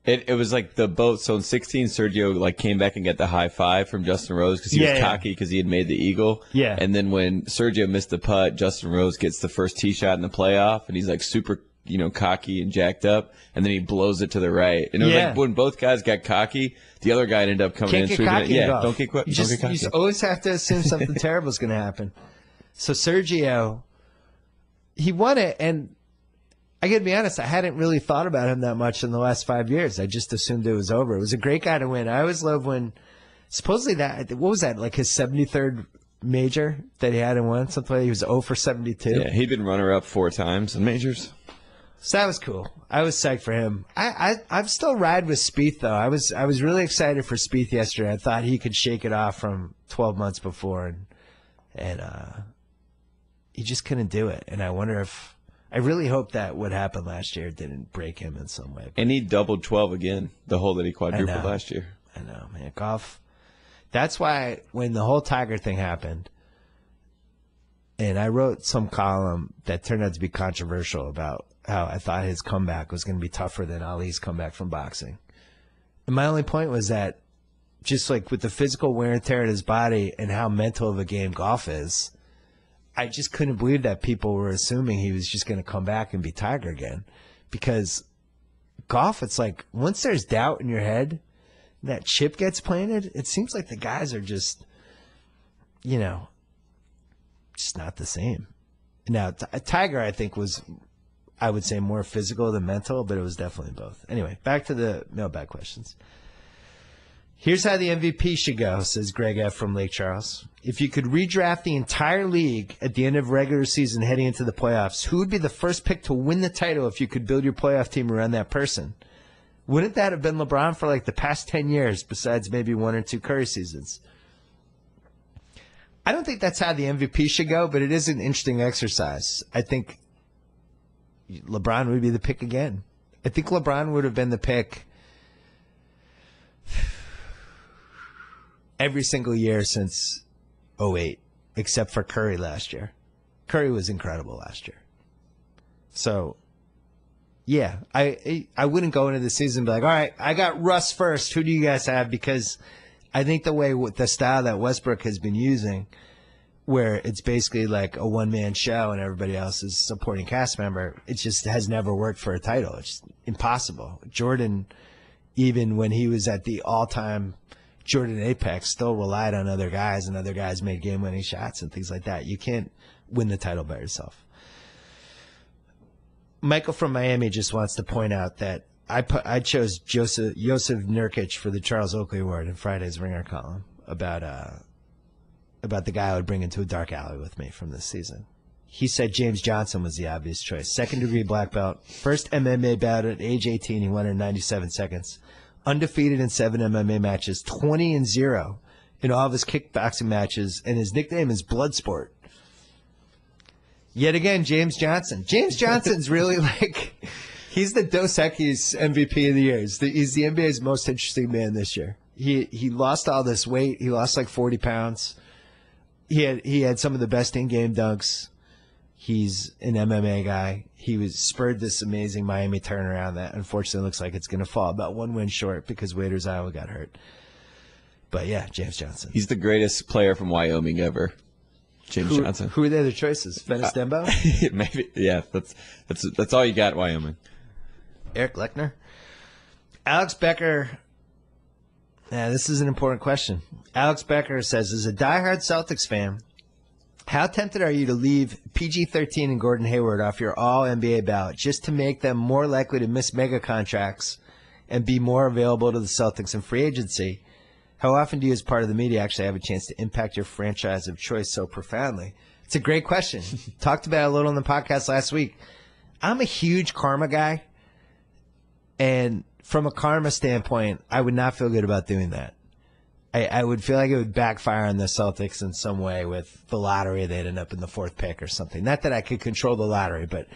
It was like the both. So in 16, Sergio like came back and got the high five from Justin Rose because he was cocky because he had made the eagle. Yeah. And then when Sergio missed the putt, Justin Rose gets the first tee shot in the playoff, and he's like super, cocky and jacked up, and then he blows it to the right. And it was like when both guys got cocky, the other guy ended up coming in and sweeping it. Yeah, don't get cocky. You just always have to assume something terrible is going to happen. So Sergio, he won it, and I got to be honest, I hadn't really thought about him that much in the last 5 years. I just assumed it was over. It was a great guy to win. I always love when, supposedly what was that, like his 73rd major that he hadn't won? Something like he was 0 for 72. Yeah, he'd been runner-up 4 times in majors. So that was cool. I was psyched for him. I'm still riding with Spieth, though. I was really excited for Spieth yesterday. I thought he could shake it off from 12 months before, and he just couldn't do it. And I wonder if... I really hope that what happened last year didn't break him in some way. And he doubled 12 again, the hole that he quadrupled last year. I know, man. Golf. That's why when the whole Tiger thing happened, and I wrote some column that turned out to be controversial about how I thought his comeback was going to be tougher than Ali's comeback from boxing. And my only point was that just like with the physical wear and tear in his body and how mental of a game golf is, I just couldn't believe that people were assuming he was just going to come back and be Tiger again. Because golf, it's like once there's doubt in your head, and that chip gets planted, it seems like the guys are just, just not the same. Now, Tiger, I think, was, I would say, more physical than mental, but it was definitely both. Anyway, back to the mailbag questions. Here's how the MVP should go, says Greg F. from Lake Charles. If you could redraft the entire league at the end of regular season heading into the playoffs, who would be the first pick to win the title if you could build your playoff team around that person? Wouldn't that have been LeBron for like the past 10 years, besides maybe 1 or 2 Curry seasons? I don't think that's how the MVP should go, but it is an interesting exercise. I think LeBron would be the pick again. I think LeBron would have been the pick every single year since 2008, except for Curry last year. Curry was incredible last year. So, yeah, I wouldn't go into the season and be like, all right, I got Russ first. Who do you guys have? Because I think the style that Westbrook has been using, where it's basically like a one-man show and everybody else is a supporting cast member, it just has never worked for a title. It's impossible. Jordan, even when he was at the all-time Jordan apex, still relied on other guys, and other guys made game-winning shots and things like that. You can't win the title by yourself. Michael from Miami just wants to point out that I chose Joseph Nurkic for the Charles Oakley Award in Friday's Ringer column about the guy I would bring into a dark alley with me from this season. He said James Johnson was the obvious choice. 2nd-degree black belt. First MMA bout at age 18, he won in 97 seconds. Undefeated in 7 MMA matches, 20-0 in all of his kickboxing matches, and his nickname is Bloodsport. Yet again, James Johnson. James Johnson's really like, he's the Dos Equis MVP of the year. He's the NBA's most interesting man this year. He lost all this weight. He lost like 40 pounds. He had some of the best in-game dunks. He's an MMA guy. He spurred this amazing Miami turnaround that unfortunately looks like it's going to fall about 1 win short because Waiters Iowa got hurt. But yeah, James Johnson. He's the greatest player from Wyoming ever. James Johnson. Who are the other choices? Venice Dembo? Maybe. Yeah, that's all you got, Wyoming. Eric Lechner? Alex Becker. Yeah, this is an important question. Alex Becker says, as a diehard Celtics fan, how tempted are you to leave PG-13 and Gordon Hayward off your all-NBA ballot just to make them more likely to miss mega contracts and be more available to the Celtics in free agency? How often do you as part of the media actually have a chance to impact your franchise of choice so profoundly? It's a great question. Talked about it a little on the podcast last week. I'm a huge karma guy, and from a karma standpoint, I would not feel good about doing that. I would feel like it would backfire on the Celtics in some way with the lottery. They'd end up in the 4th pick or something. Not that I could control the lottery, but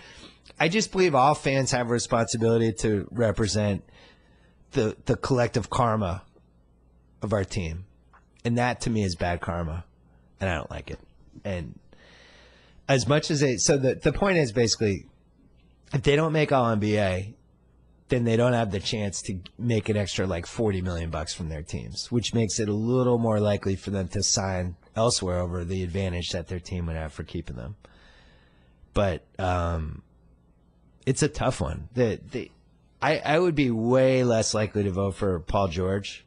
I just believe all fans have a responsibility to represent the collective karma of our team. And that, to me, is bad karma, and I don't like it. And as much as the point is basically, if they don't make All-NBA, then they don't have the chance to make an extra like $40 million from their teams, which makes it a little more likely for them to sign elsewhere over the advantage that their team would have for keeping them. But it's a tough one. I would be way less likely to vote for Paul George.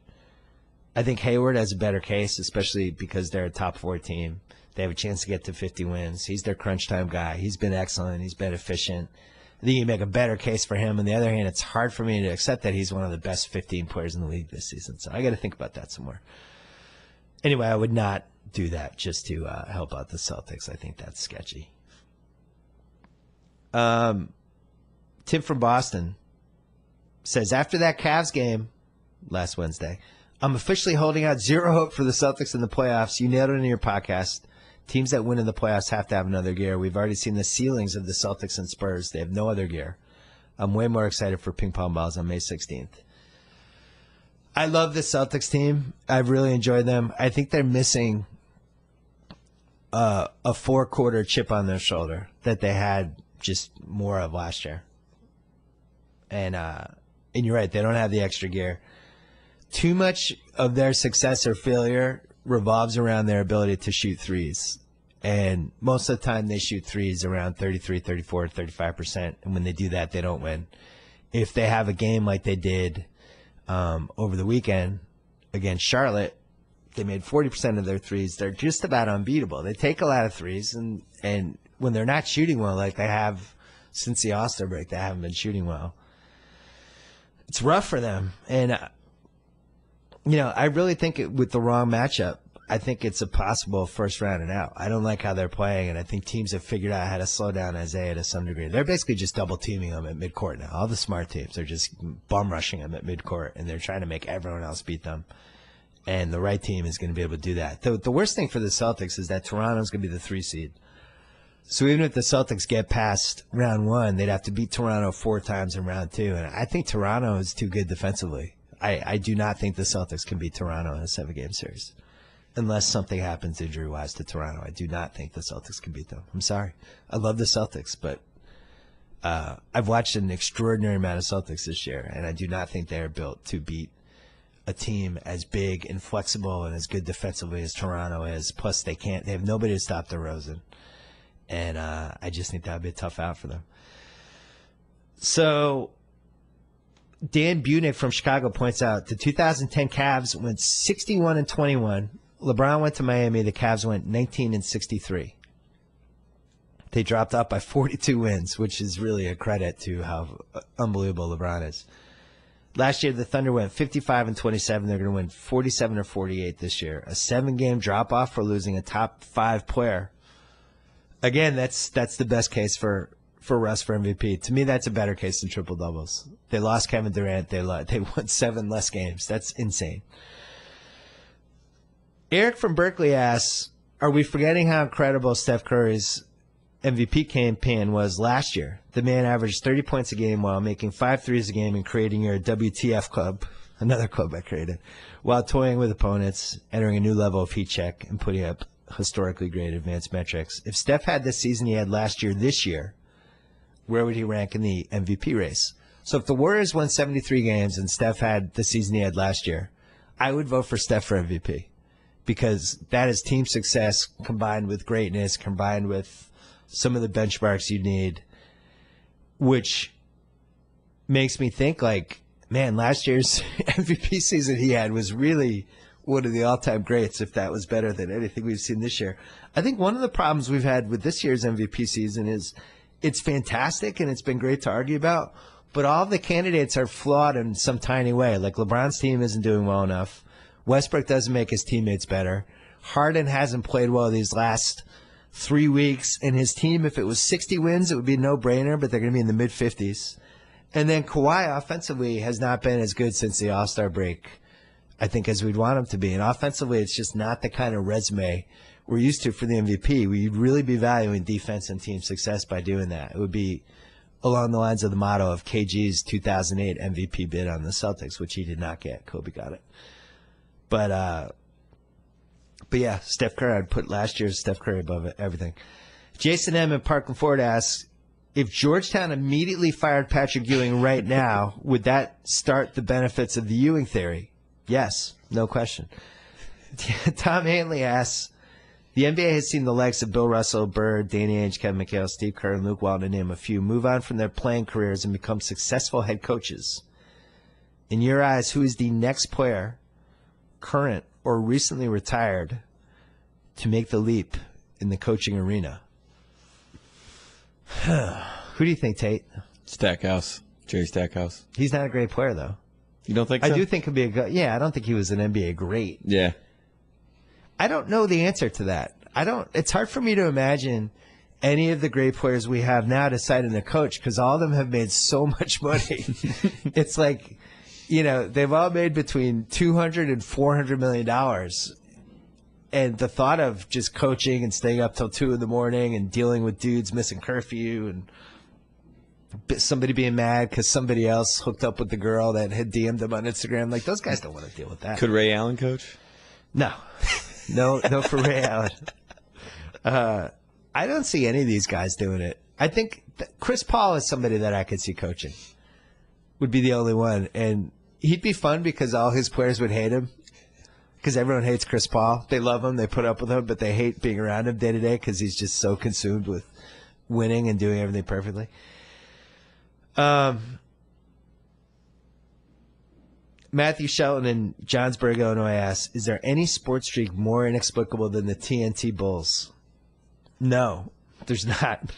I think Hayward has a better case, especially because they're a top 4 team. They have a chance to get to 50 wins. He's their crunch time guy. He's been excellent. He's been efficient. I think you make a better case for him. On the other hand, it's hard for me to accept that he's one of the best 15 players in the league this season. So I got to think about that some more. Anyway, I would not do that just to help out the Celtics. I think that's sketchy. Tim from Boston says, after that Cavs game last Wednesday, I'm officially holding out zero hope for the Celtics in the playoffs. You nailed it in your podcast. Teams that win in the playoffs have to have another gear. We've already seen the ceilings of the Celtics and Spurs. They have no other gear. I'm way more excited for ping pong balls on May 16th. I love the Celtics team. I've really enjoyed them. I think they're missing a 4-quarter chip on their shoulder that they had just more of last year. And you're right, they don't have the extra gear. Too much of their success or failure revolves around their ability to shoot threes. And most of the time they shoot threes around 33, 34, 35%. And when they do that, they don't win. If they have a game like they did over the weekend against Charlotte, they made 40% of their threes. They're just about unbeatable. They take a lot of threes, and when they're not shooting well like they have since the All-Star break, they haven't been shooting well. It's rough for them. And I really think with the wrong matchup, I think it's a possible first round and out. I don't like how they're playing, and I think teams have figured out how to slow down Isaiah to some degree. They're basically just double-teaming him at midcourt now. All the smart teams are just bum-rushing him at midcourt, and they're trying to make everyone else beat them. And the right team is going to be able to do that. The worst thing for the Celtics is that Toronto's going to be the 3 seed. So even if the Celtics get past round 1, they'd have to beat Toronto 4 times in round 2. And I think Toronto is too good defensively. I do not think the Celtics can beat Toronto in a 7-game series. Unless something happens injury-wise to Toronto. I do not think the Celtics can beat them. I'm sorry. I love the Celtics, but I've watched an extraordinary amount of Celtics this year, and I do not think they're built to beat a team as big and flexible and as good defensively as Toronto is. Plus, they have nobody to stop DeRozan. And I just think that would be a tough out for them. So Dan Bunick from Chicago points out the 2010 Cavs went 61-21. LeBron went to Miami. The Cavs went 19-63. They dropped out by 42 wins, which is really a credit to how unbelievable LeBron is. Last year, the Thunder went 55-27. They're going to win 47 or 48 this year. A 7-game drop-off for losing a top 5 player. Again, that's the best case for Russ for MVP. To me, that's a better case than triple-doubles. They lost Kevin Durant. They won 7 less games. That's insane. Eric from Berkeley asks, are we forgetting how incredible Steph Curry's MVP campaign was last year? The man averaged 30 points a game while making 5 threes a game and creating your WTF club, another club I created, while toying with opponents, entering a new level of heat check, and putting up historically great advanced metrics. If Steph had the season he had last year this year, where would he rank in the MVP race? So if the Warriors won 73 games and Steph had the season he had last year, I would vote for Steph for MVP. Because that is team success combined with greatness, combined with some of the benchmarks you need, which makes me think like, man, last year's MVP season he had was really one of the all-time greats, if that was better than anything we've seen this year. I think one of the problems we've had with this year's MVP season is it's fantastic and it's been great to argue about, but all of the candidates are flawed in some tiny way. Like LeBron's team isn't doing well enough. Westbrook doesn't make his teammates better. Harden hasn't played well these last 3 weeks. And his team, if it was 60 wins, it would be a no-brainer, but they're going to be in the mid-50s. And then Kawhi offensively has not been as good since the All-Star break, I think, as we'd want him to be. And offensively, it's just not the kind of resume we're used to for the MVP. We'd really be valuing defense and team success by doing that. It would be along the lines of the motto of KG's 2008 MVP bid on the Celtics, which he did not get. Kobe got it. But yeah, Steph Curry, I'd put last year's Steph Curry above everything. Jason M. in Parkland Ford asks, if Georgetown immediately fired Patrick Ewing right now, would that start the benefits of the Ewing theory? Yes, no question. Tom Hanley asks, the NBA has seen the likes of Bill Russell, Bird, Danny Ainge, Kevin McHale, Steve Kerr, and Luke Walton, to name a few, move on from their playing careers and become successful head coaches. In your eyes, who is the next player, current or recently retired, to make the leap in the coaching arena? Who do you think, Tate? Stackhouse. Jerry Stackhouse. He's not a great player, though. You don't think so? I do think he'll be a good. Yeah, I don't think he was an NBA great. Yeah. I don't know the answer to that. It's hard for me to imagine any of the great players we have now deciding to coach because all of them have made so much money. It's like, they've all made between $200 and $400 million. And the thought of just coaching and staying up till 2 a.m. and dealing with dudes missing curfew and somebody being mad because somebody else hooked up with the girl that had DM'd them on Instagram, like those guys don't want to deal with that. Could Ray Allen coach? No for Ray Allen. I don't see any of these guys doing it. I think Chris Paul is somebody that I could see coaching. Would be the only one, and he'd be fun because all his players would hate him. Because everyone hates Chris Paul. They love him. They put up with him, but they hate being around him day to day because he's just so consumed with winning and doing everything perfectly. Matthew Shelton in Johnsburg, Illinois asks, is there any sports streak more inexplicable than the TNT Bulls? No, there's not.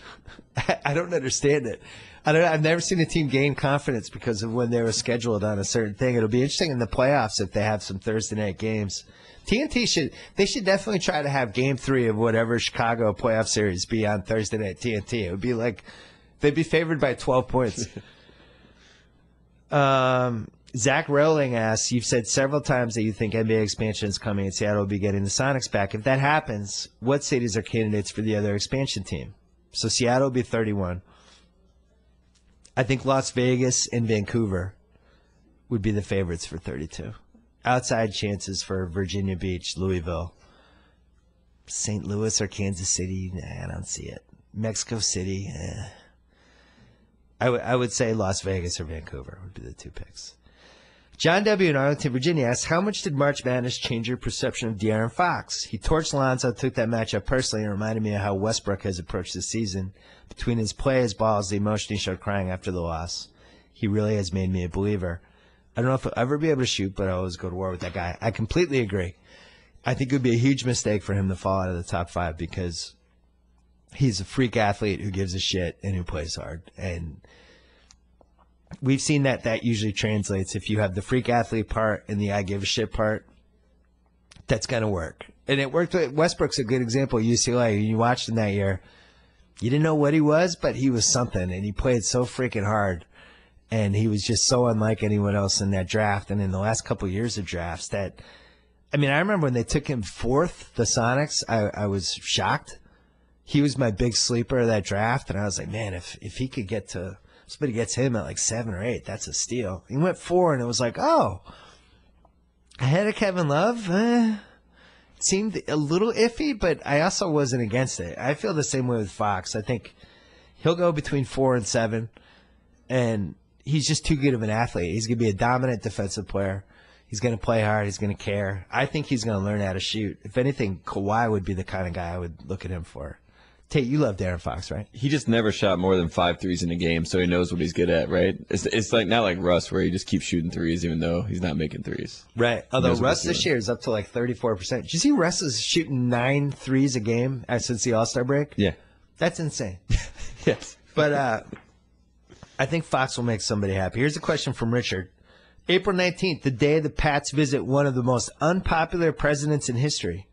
I don't understand it. I've never seen a team gain confidence because of when they were scheduled on a certain thing. It'll be interesting in the playoffs if they have some Thursday night games. TNT should definitely try to have game 3 of whatever Chicago playoff series be on Thursday night TNT. It would be like they'd be favored by 12 points. Zach Rowling asks, you've said several times that you think NBA expansion is coming and Seattle will be getting the Sonics back. If that happens, what cities are candidates for the other expansion team? So Seattle will be 31. I think Las Vegas and Vancouver would be the favorites for 32. Outside chances for Virginia Beach, Louisville, St. Louis or Kansas City. Nah, I don't see it. Mexico City. I would say Las Vegas or Vancouver would be the 2 picks. John W. in Arlington, Virginia asks, how much did March Madness change your perception of De'Aaron Fox? He torched Lonzo, took that matchup personally, and reminded me of how Westbrook has approached the season. Between his play, his balls, the emotion he showed crying after the loss, he really has made me a believer. I don't know if he'll ever be able to shoot, but I always go to war with that guy. I completely agree. I think it would be a huge mistake for him to fall out of the top 5 because he's a freak athlete who gives a shit and who plays hard. And we've seen that usually translates. If you have the freak athlete part and the I give a shit part, that's going to work. And it worked. Westbrook's a good example of UCLA. You watched him that year. You didn't know what he was, but he was something. And he played so freaking hard. And he was just so unlike anyone else in that draft. And in the last couple of years of drafts I remember when they took him 4th, the Sonics, I was shocked. He was my big sleeper of that draft. And I was like, man, if he could get to, somebody gets him at like 7 or 8, that's a steal. He went 4 and it was like, oh, ahead of Kevin Love? Seemed a little iffy, but I also wasn't against it. I feel the same way with Fox. I think he'll go between 4 and 7, and he's just too good of an athlete. He's going to be a dominant defensive player. He's going to play hard. He's going to care. I think he's going to learn how to shoot. If anything, Kawhi would be the kind of guy I would look at him for. Tate, you love De'Aaron Fox, right? He just never shot more than 5 threes in a game, so he knows what he's good at, right? It's like not like Russ, where he just keeps shooting threes even though he's not making threes. Right. Although Russ this year is up to like 34%. Did you see Russ is shooting 9 threes a game since the All-Star break? Yeah. That's insane. Yes. But I think Fox will make somebody happy. Here's a question from Richard. April 19th, the day the Pats visit one of the most unpopular presidents in history.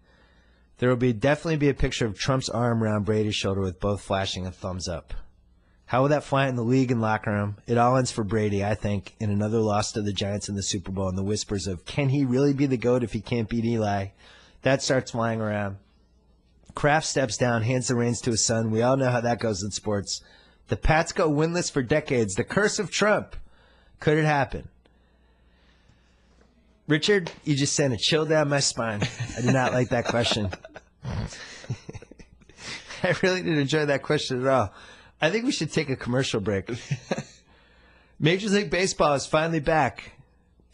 There will definitely be a picture of Trump's arm around Brady's shoulder with both flashing a thumbs up. How will that fly in the league and locker room? It all ends for Brady, I think, in another loss to the Giants in the Super Bowl and the whispers of, can he really be the GOAT if he can't beat Eli? That starts flying around. Kraft steps down, hands the reins to his son. We all know how that goes in sports. The Pats go winless for decades. The curse of Trump. Could it happen? Richard, you just sent a chill down my spine. I did not like that question. I really didn't enjoy that question at all. I think we should take a commercial break. Major League Baseball is finally back.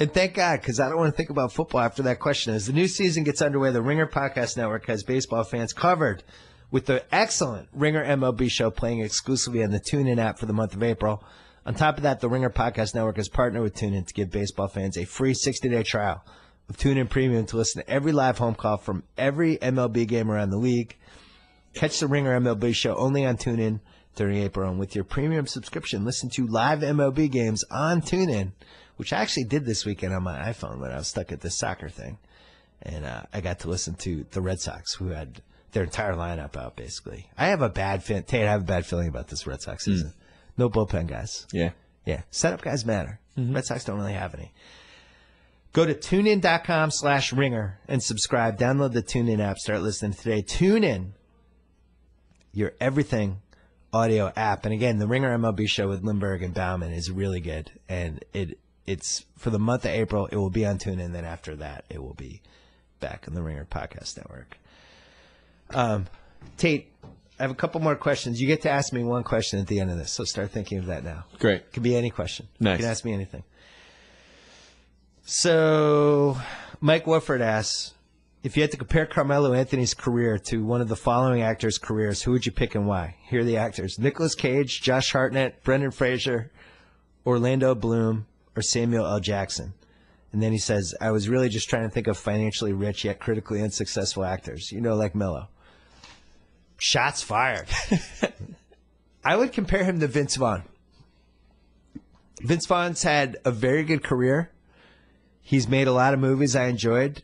And thank God, because I don't want to think about football after that question. As the new season gets underway, the Ringer Podcast Network has baseball fans covered with the excellent Ringer MLB show playing exclusively on the TuneIn app for the month of April. On top of that, the Ringer Podcast Network has partnered with TuneIn to give baseball fans a free 60-day trial of TuneIn Premium to listen to every live home call from every MLB game around the league. Catch the Ringer MLB show only on TuneIn during April. And with your premium subscription, listen to live MLB games on TuneIn, which I actually did this weekend on my iPhone when I was stuck at this soccer thing. And I got to listen to the Red Sox, who had their entire lineup out, basically. I have a bad feeling about this Red Sox season. No bullpen guys. Yeah. Yeah. Setup guys matter. Red Sox don't really have any. Go to TuneIn.com/ringer and subscribe. Download the TuneIn app. Start listening today. TuneIn, your everything audio app. And again, the Ringer MLB show with Lindbergh and Bauman is really good. And it's for the month of April. It will be on TuneIn. Then after that, it will be back on the Ringer Podcast Network. Tate, I have a couple more questions. You get to ask me one question at the end of this, so start thinking of that now. Great. It could be any question. Nice. You can ask me anything. So, Mike Woodford asks, if you had to compare Carmelo Anthony's career to one of the following actors' careers, who would you pick and why? Here are the actors: Nicolas Cage, Josh Hartnett, Brendan Fraser, Orlando Bloom, or Samuel L. Jackson. And then he says, I was really just trying to think of financially rich yet critically unsuccessful actors, like Mello. Shots fired. I would compare him to Vince Vaughn. Vince Vaughn's had a very good career. He's made a lot of movies I enjoyed.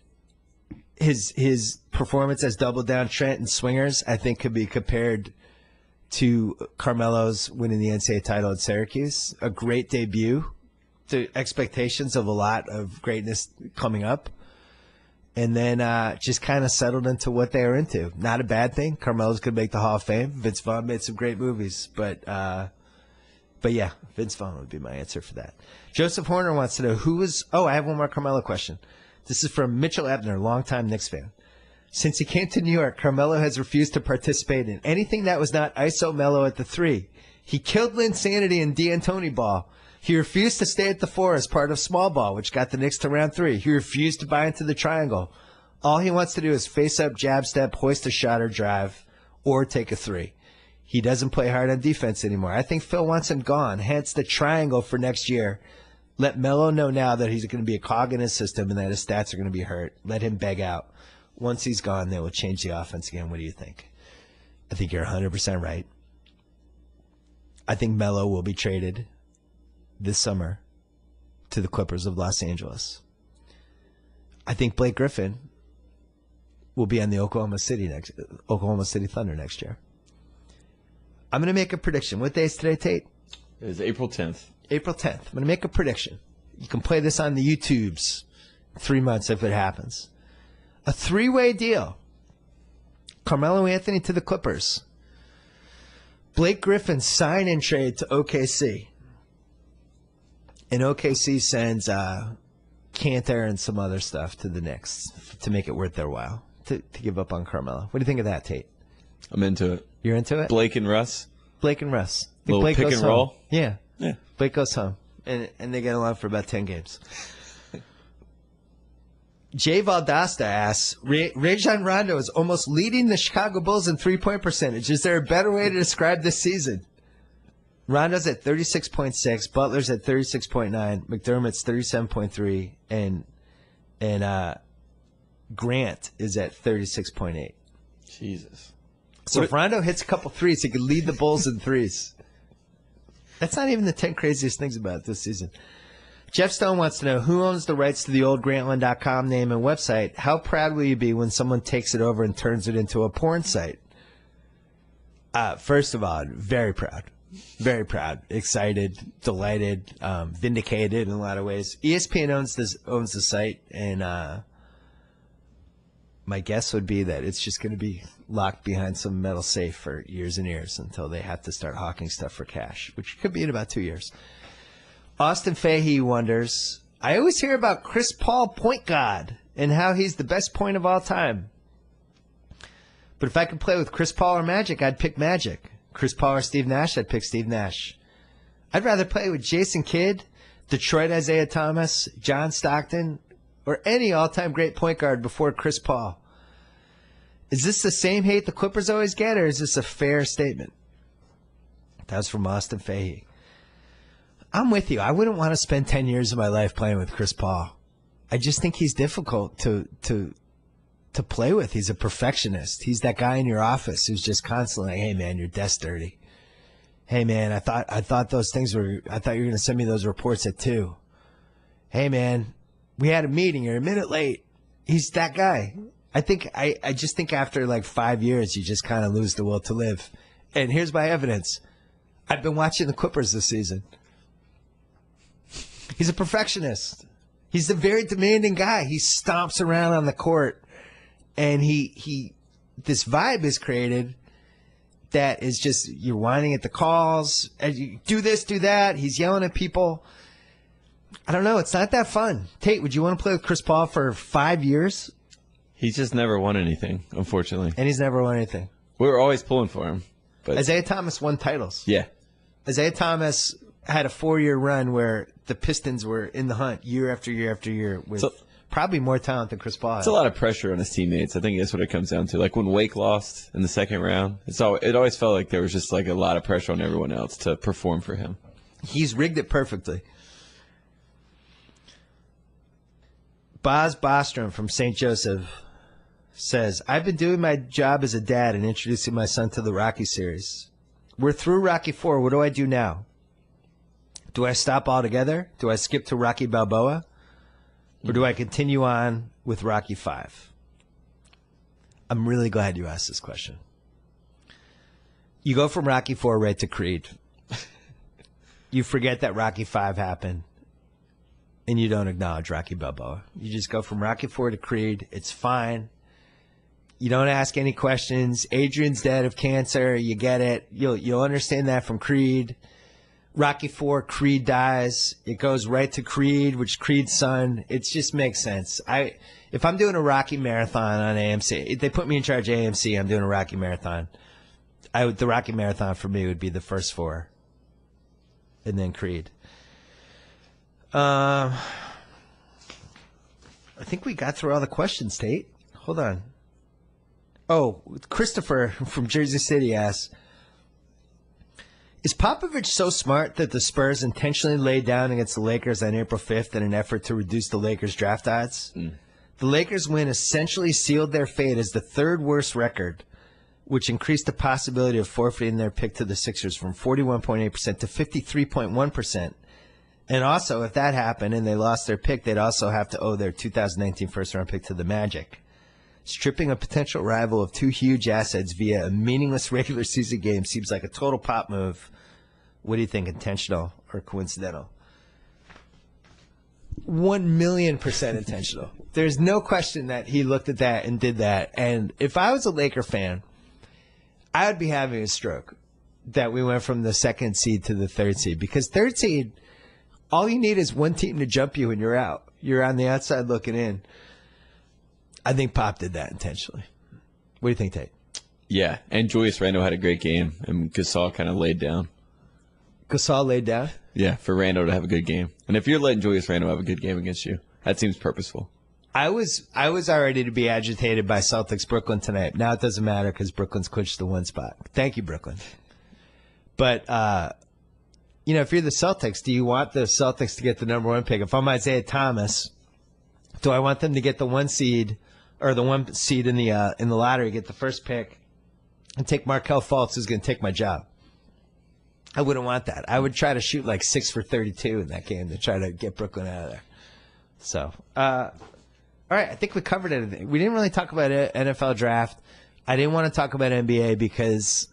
His performance as Double Down Trent and Swingers, I think, could be compared to Carmelo's winning the NCAA title at Syracuse. A great debut. The expectations of a lot of greatness coming up. And then just kind of settled into what they were into. Not a bad thing. Carmelo's could make the Hall of Fame. Vince Vaughn made some great movies. But yeah, Vince Vaughn would be my answer for that. Joseph Horner wants to know who was... Oh, I have one more Carmelo question. This is from Mitchell Ebner, longtime Knicks fan. Since he came to New York, Carmelo has refused to participate in anything that was not ISO Melo at the 3. He killed Linsanity and D'Antoni ball. He refused to stay at the 4 as part of small ball, which got the Knicks to round 3. He refused to buy into the triangle. All he wants to do is face up, jab step, hoist a shot or drive, or take a 3. He doesn't play hard on defense anymore. I think Phil wants him gone, hence the triangle for next year. Let Melo know now that he's going to be a cog in his system and that his stats are going to be hurt. Let him beg out. Once he's gone, they will change the offense again. What do you think? I think you're 100% right. I think Melo will be traded this summer to the Clippers of Los Angeles. I think Blake Griffin will be on the Oklahoma City Thunder next year. I'm going to make a prediction. What day is today, Tate? It is April 10th. April 10th. I'm going to make a prediction. You can play this on the YouTubes in 3 months if it happens. A 3-way deal. Carmelo Anthony to the Clippers. Blake Griffin sign and trade to OKC. And OKC sends Cantor and some other stuff to the Knicks to make it worth their while to give up on Carmelo. What do you think of that, Tate? I'm into it. You're into it? Blake and Russ. Blake and Russ. Little Blake pick goes and home. roll. Yeah. Yeah. Blake goes home. And they get along for about 10 games. Jay Valdosta asks, Rajon Rondo is almost leading the Chicago Bulls in three-point percentage. Is there a better way to describe this season? Rondo's at 36.6, Butler's at 36.9, McDermott's 37.3, and Grant is at 36.8. Jesus. So if Rondo hits a couple threes, he could lead the Bulls in threes. That's not even the 10 craziest things about it this season. Jeff Stone wants to know who owns the rights to the old Grantland.com name and website. How proud will you be when someone takes it over and turns it into a porn site? First of all, very proud. Very proud, excited, delighted, vindicated in a lot of ways. ESPN owns the site, and my guess would be that it's just going to be locked behind some metal safe for years and years until they have to start hawking stuff for cash, which could be in about 2 years. Austin Fahey wonders, I always hear about Chris Paul, point guard, and how he's the best point of all time. But if I could play with Chris Paul or Magic, I'd pick Magic. Chris Paul or Steve Nash? I'd pick Steve Nash. I'd rather play with Jason Kidd, Detroit Isaiah Thomas, John Stockton, or any all-time great point guard before Chris Paul. Is this the same hate the Clippers always get, or is this a fair statement? That was from Austin Fahey. I'm with you. I wouldn't want to spend 10 years of my life playing with Chris Paul. I just think he's difficult to play with. He's a perfectionist. He's that guy in your office who's just constantly like, hey, man, your desk's dirty. Hey, man, I thought those things were, I thought you were going to send me those reports at 2. Hey, man, we had a meeting. You're a minute late. He's that guy. I just think after like 5 years, you just kind of lose the will to live. And here's my evidence. I've been watching the Clippers this season. He's a perfectionist. He's a very demanding guy. He stomps around on the court, and this vibe is created that is just, you're whining at the calls, and you do this, do that. He's yelling at people. I don't know. It's not that fun. Tate, would you want to play with Chris Paul for 5 years? He's just never won anything, unfortunately. And he's never won anything. We were always pulling for him. But Isaiah Thomas won titles. Yeah. Isaiah Thomas had a 4-year run where the Pistons were in the hunt year after year after year with probably more talent than Chris Paul had. It's a lot of pressure on his teammates. I think that's what it comes down to. Like when Wake lost in the second round, it always felt like there was just like a lot of pressure on everyone else to perform for him. He's rigged it perfectly. Boz Bostrom from St. Joseph says, I've been doing my job as a dad and introducing my son to the Rocky series. We're through Rocky 4. What do I do now? Do I stop altogether? Do I skip to Rocky Balboa? Or do I continue on with Rocky 5? I'm really glad you asked this question. You go from Rocky 4 right to Creed. You forget that Rocky 5 happened, and you don't acknowledge Rocky Balboa. You just go from Rocky 4 to Creed. It's fine. You don't ask any questions. Adrian's dead of cancer. You get it. You'll understand that from Creed. Rocky 4, Creed dies. It goes right to Creed, which Creed's son. It just makes sense. If I'm doing a Rocky marathon on AMC, if they put me in charge of AMC, I'm doing a Rocky marathon. The Rocky marathon for me would be the first 4, and then Creed. I think we got through all the questions, Tate. Hold on. Oh, Christopher from Jersey City asks, is Popovich so smart that the Spurs intentionally laid down against the Lakers on April 5th in an effort to reduce the Lakers' draft odds? The Lakers' win essentially sealed their fate as the third worst record, which increased the possibility of forfeiting their pick to the Sixers from 41.8% to 53.1%. And also, if that happened and they lost their pick, they'd also have to owe their 2019 first-round pick to the Magic. Stripping a potential rival of 2 huge assets via a meaningless regular season game seems like a total pop move. What do you think, intentional or coincidental? 1,000,000% intentional. There's no question that he looked at that and did that. And if I was a Laker fan, I would be having a stroke that we went from the 2nd seed to the 3rd seed. Because 3rd seed, all you need is one team to jump you and you're out. You're on the outside looking in. I think Pop did that intentionally. What do you think, Tate? Yeah, and Julius Randle had a great game, and Gasol kind of laid down. Gasol laid down? Yeah, for Randle to have a good game. And if you're letting Julius Randle have a good game against you, that seems purposeful. I was already to be agitated by Celtics Brooklyn tonight. Now it doesn't matter because Brooklyn's clinched the 1 spot. Thank you, Brooklyn. But, if you're the Celtics, do you want the Celtics to get the number 1 pick? If I'm Isaiah Thomas, do I want them to get the 1 seed or the 1 seed in the lottery, get the first pick, and take Markelle Fultz, who's going to take my job? I wouldn't want that. I would try to shoot like 6 for 32 in that game to try to get Brooklyn out of there. So, all right, I think we covered everything. We didn't really talk about NFL draft. I didn't want to talk about NBA because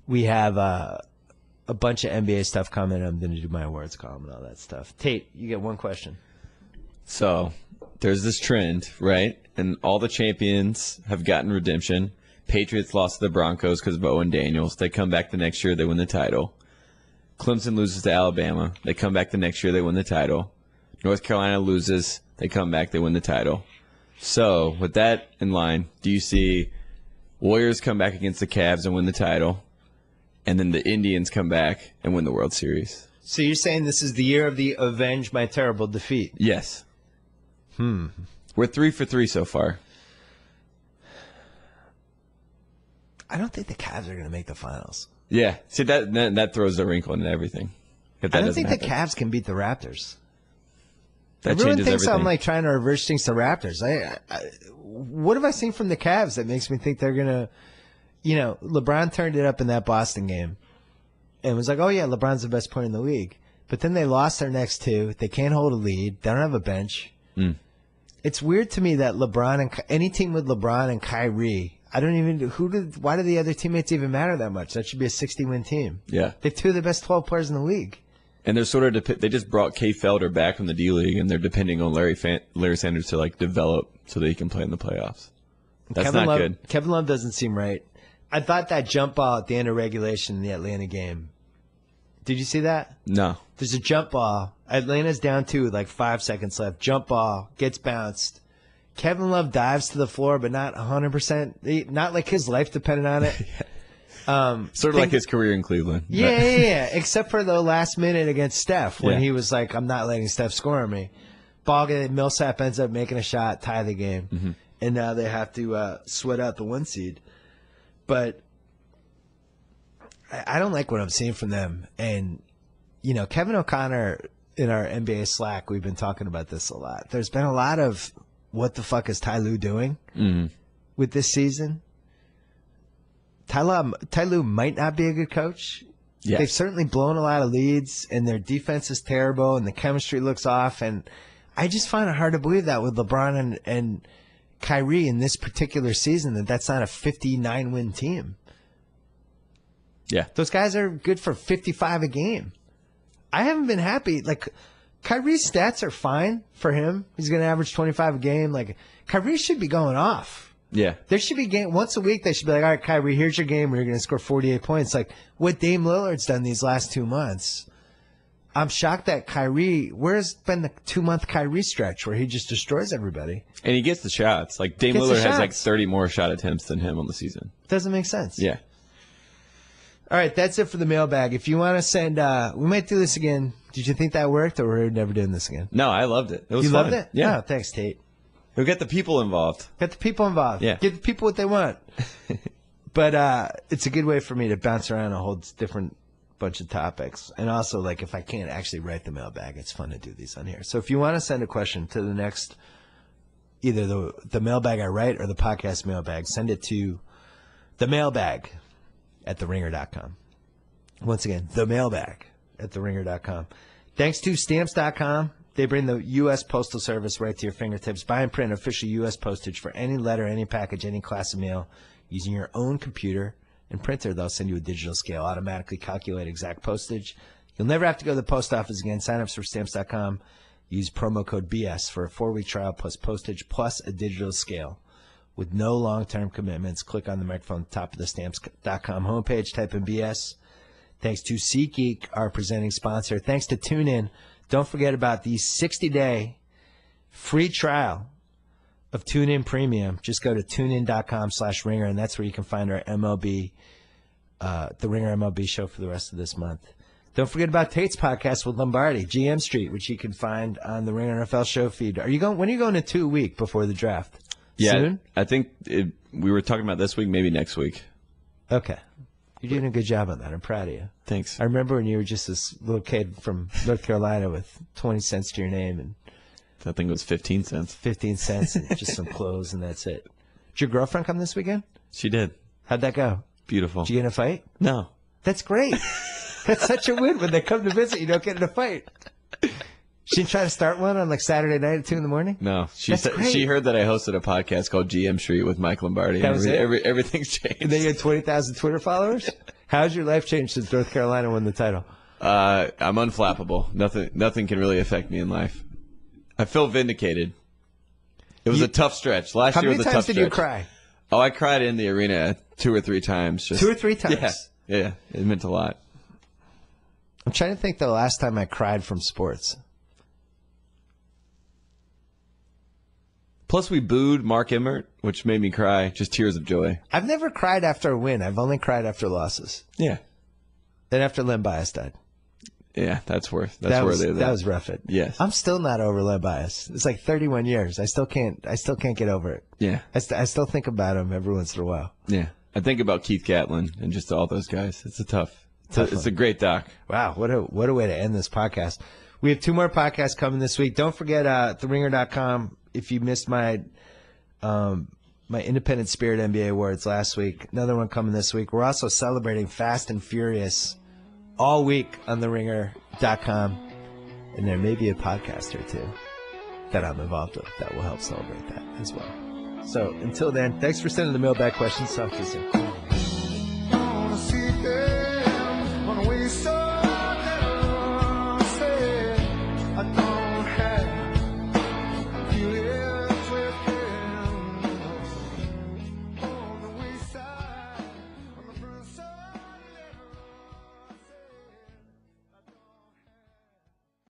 we have a bunch of NBA stuff coming. I'm going to do my awards column and all that stuff. Tate, you get 1 question. So there's this trend, right? And all the champions have gotten redemption. Patriots lost to the Broncos because of Owen Daniels. They come back the next year, they win the title. Clemson loses to Alabama. They come back the next year, they win the title. North Carolina loses. They come back, they win the title. So with that in line, do you see Warriors come back against the Cavs and win the title? and then the Indians come back and win the World Series. So you're saying this is the year of the avenge my terrible defeat? Yes. We're 3 for 3 so far. I don't think the Cavs are going to make the finals. Yeah. See, that throws a wrinkle into everything. I don't think the Cavs can beat the Raptors. That Everyone changes thinks everything. I'm like trying to reverse things to Raptors. What have I seen from the Cavs that makes me think they're going to, LeBron turned it up in that Boston game and was like, oh yeah, LeBron's the best player in the league. But then they lost their next two. They can't hold a lead. They don't have a bench. It's weird to me that LeBron and any team with LeBron and Kyrie, I don't even why do the other teammates even matter that much? That should be a 60-win team. Yeah. They have two of the best 12 players in the league. And they're sort of they just brought Kay Felder back from the D League, and they're depending on Larry Sanders to like develop so that he can play in the playoffs. That's not good. Kevin Love doesn't seem right. I thought that jump ball at the end of regulation in the Atlanta game. Did you see that? No. There's a jump ball. Atlanta's down 2 with like 5 seconds left. Jump ball gets bounced. Kevin Love dives to the floor, but not 100%. Not like his life depended on it. Sort of like his career in Cleveland. Yeah. Except for the last minute against Steph when Yeah. he was like, I'm not letting Steph score on me. Millsap ends up making a shot, tie the game. And now they have to sweat out the 1 seed. But I don't like what I'm seeing from them. And, Kevin O'Connor in our NBA Slack, we've been talking about this a lot. There's been a lot of what the fuck is Ty Lue doing with this season. Ty Lue might not be a good coach. Yes. They've certainly blown a lot of leads, and their defense is terrible, and the chemistry looks off. And I just find it hard to believe that with LeBron and Kyrie in this particular season, that's not a 59-win team. Yeah. Those guys are good for 55 a game. I haven't been happy. Like, Kyrie's stats are fine for him. He's going to average 25 a game. Like, Kyrie should be going off. Yeah. There should be game once a week. They should be like, all right, Kyrie, here's your game where you're going to score 48 points. Like what Dame Lillard's done these last 2 months. I'm shocked that Kyrie, where's been the 2-month Kyrie stretch where he just destroys everybody? And he gets the shots. Like Dame Lillard has like 30 more shot attempts than him on the season. Doesn't make sense. Yeah. All right, that's it for the mailbag. If you want to send, we might do this again. Did you think that worked, or we're never doing this again? No, I loved it. It was you fun. loved it? Yeah. Oh, thanks, Tate. We'll get the people involved. Get the people involved. Yeah. Give the people what they want. But it's a good way for me to bounce around a whole different bunch of topics. And also, like, if I can't actually write the mailbag, it's fun to do these on here. So if you want to send a question to the next, either the mailbag I write or the podcast mailbag, send it to the mailbag at theringer.com. Once again, the mailbag at theringer.com. Thanks to stamps.com. They bring the U.S. Postal Service right to your fingertips. Buy and print official U.S. postage for any letter, any package, any class of mail using your own computer and printer. They'll send you a digital scale, automatically calculate exact postage. You'll never have to go to the post office again. Sign up for stamps.com. Use promo code BS for a 4-week trial plus postage plus a digital scale with no long-term commitments. Click on the microphone at the top of the stamps.com homepage. Type in BS. Thanks to SeatGeek, our presenting sponsor. Thanks to TuneIn. Don't forget about the 60-day free trial of TuneIn Premium. Just go to tunein.com/ringer, and that's where you can find our MLB, the Ringer MLB show for the rest of this month. Don't forget about Tate's podcast with Lombardi, GM Street, which you can find on the Ringer NFL show feed. When are you going to 2 week before the draft? Yeah, Soon? I think we were talking about this week, maybe next week. Okay. You're doing a good job on that. I'm proud of you. Thanks. I remember when you were just this little kid from North Carolina with 20 cents to your name and I think it was 15 cents. 15 cents and just some clothes, and that's it. Did your girlfriend come this weekend? She did. How'd that go? Beautiful. Did you get in a fight? No. That's great. That's such a win when they come to visit. You don't get in a fight. She didn't try to start one on like Saturday night at 2 a.m? No. That's great. She heard that I hosted a podcast called GM Street with Mike Lombardi. That was it? Everything's changed. And then you had 20,000 Twitter followers? How's your life changed since North Carolina won the title? I'm unflappable. Nothing can really affect me in life. I feel vindicated. It was a tough stretch. Last year was a tough stretch. How many times did you cry? Oh, I cried in the arena 2 or 3 times. 2 or 3 times? Yeah. It meant a lot. I'm trying to think the last time I cried from sports. Plus, we booed Mark Emmert, which made me cry. Just tears of joy. I've never cried after a win. I've only cried after losses. Yeah. Then after Len Bias died. Yeah, that's That was worthy of that. that was rough. Yes. I'm still not over Len Bias. It's like 31 years. I still can't get over it. Yeah. I still think about him every once in a while. Yeah. I think about Keith Catlin and just all those guys. It's it's a one. great doc. Wow, what a way to end this podcast. We have 2 more podcasts coming this week. Don't forget theringer.com. If you missed my Independent Spirit NBA Awards last week, another one coming this week. We're also celebrating Fast and Furious all week on theringer.com. And there may be a podcast or 2 that I'm involved with that will help celebrate that as well. So until then, thanks for sending the mailbag questions. Talk to you soon.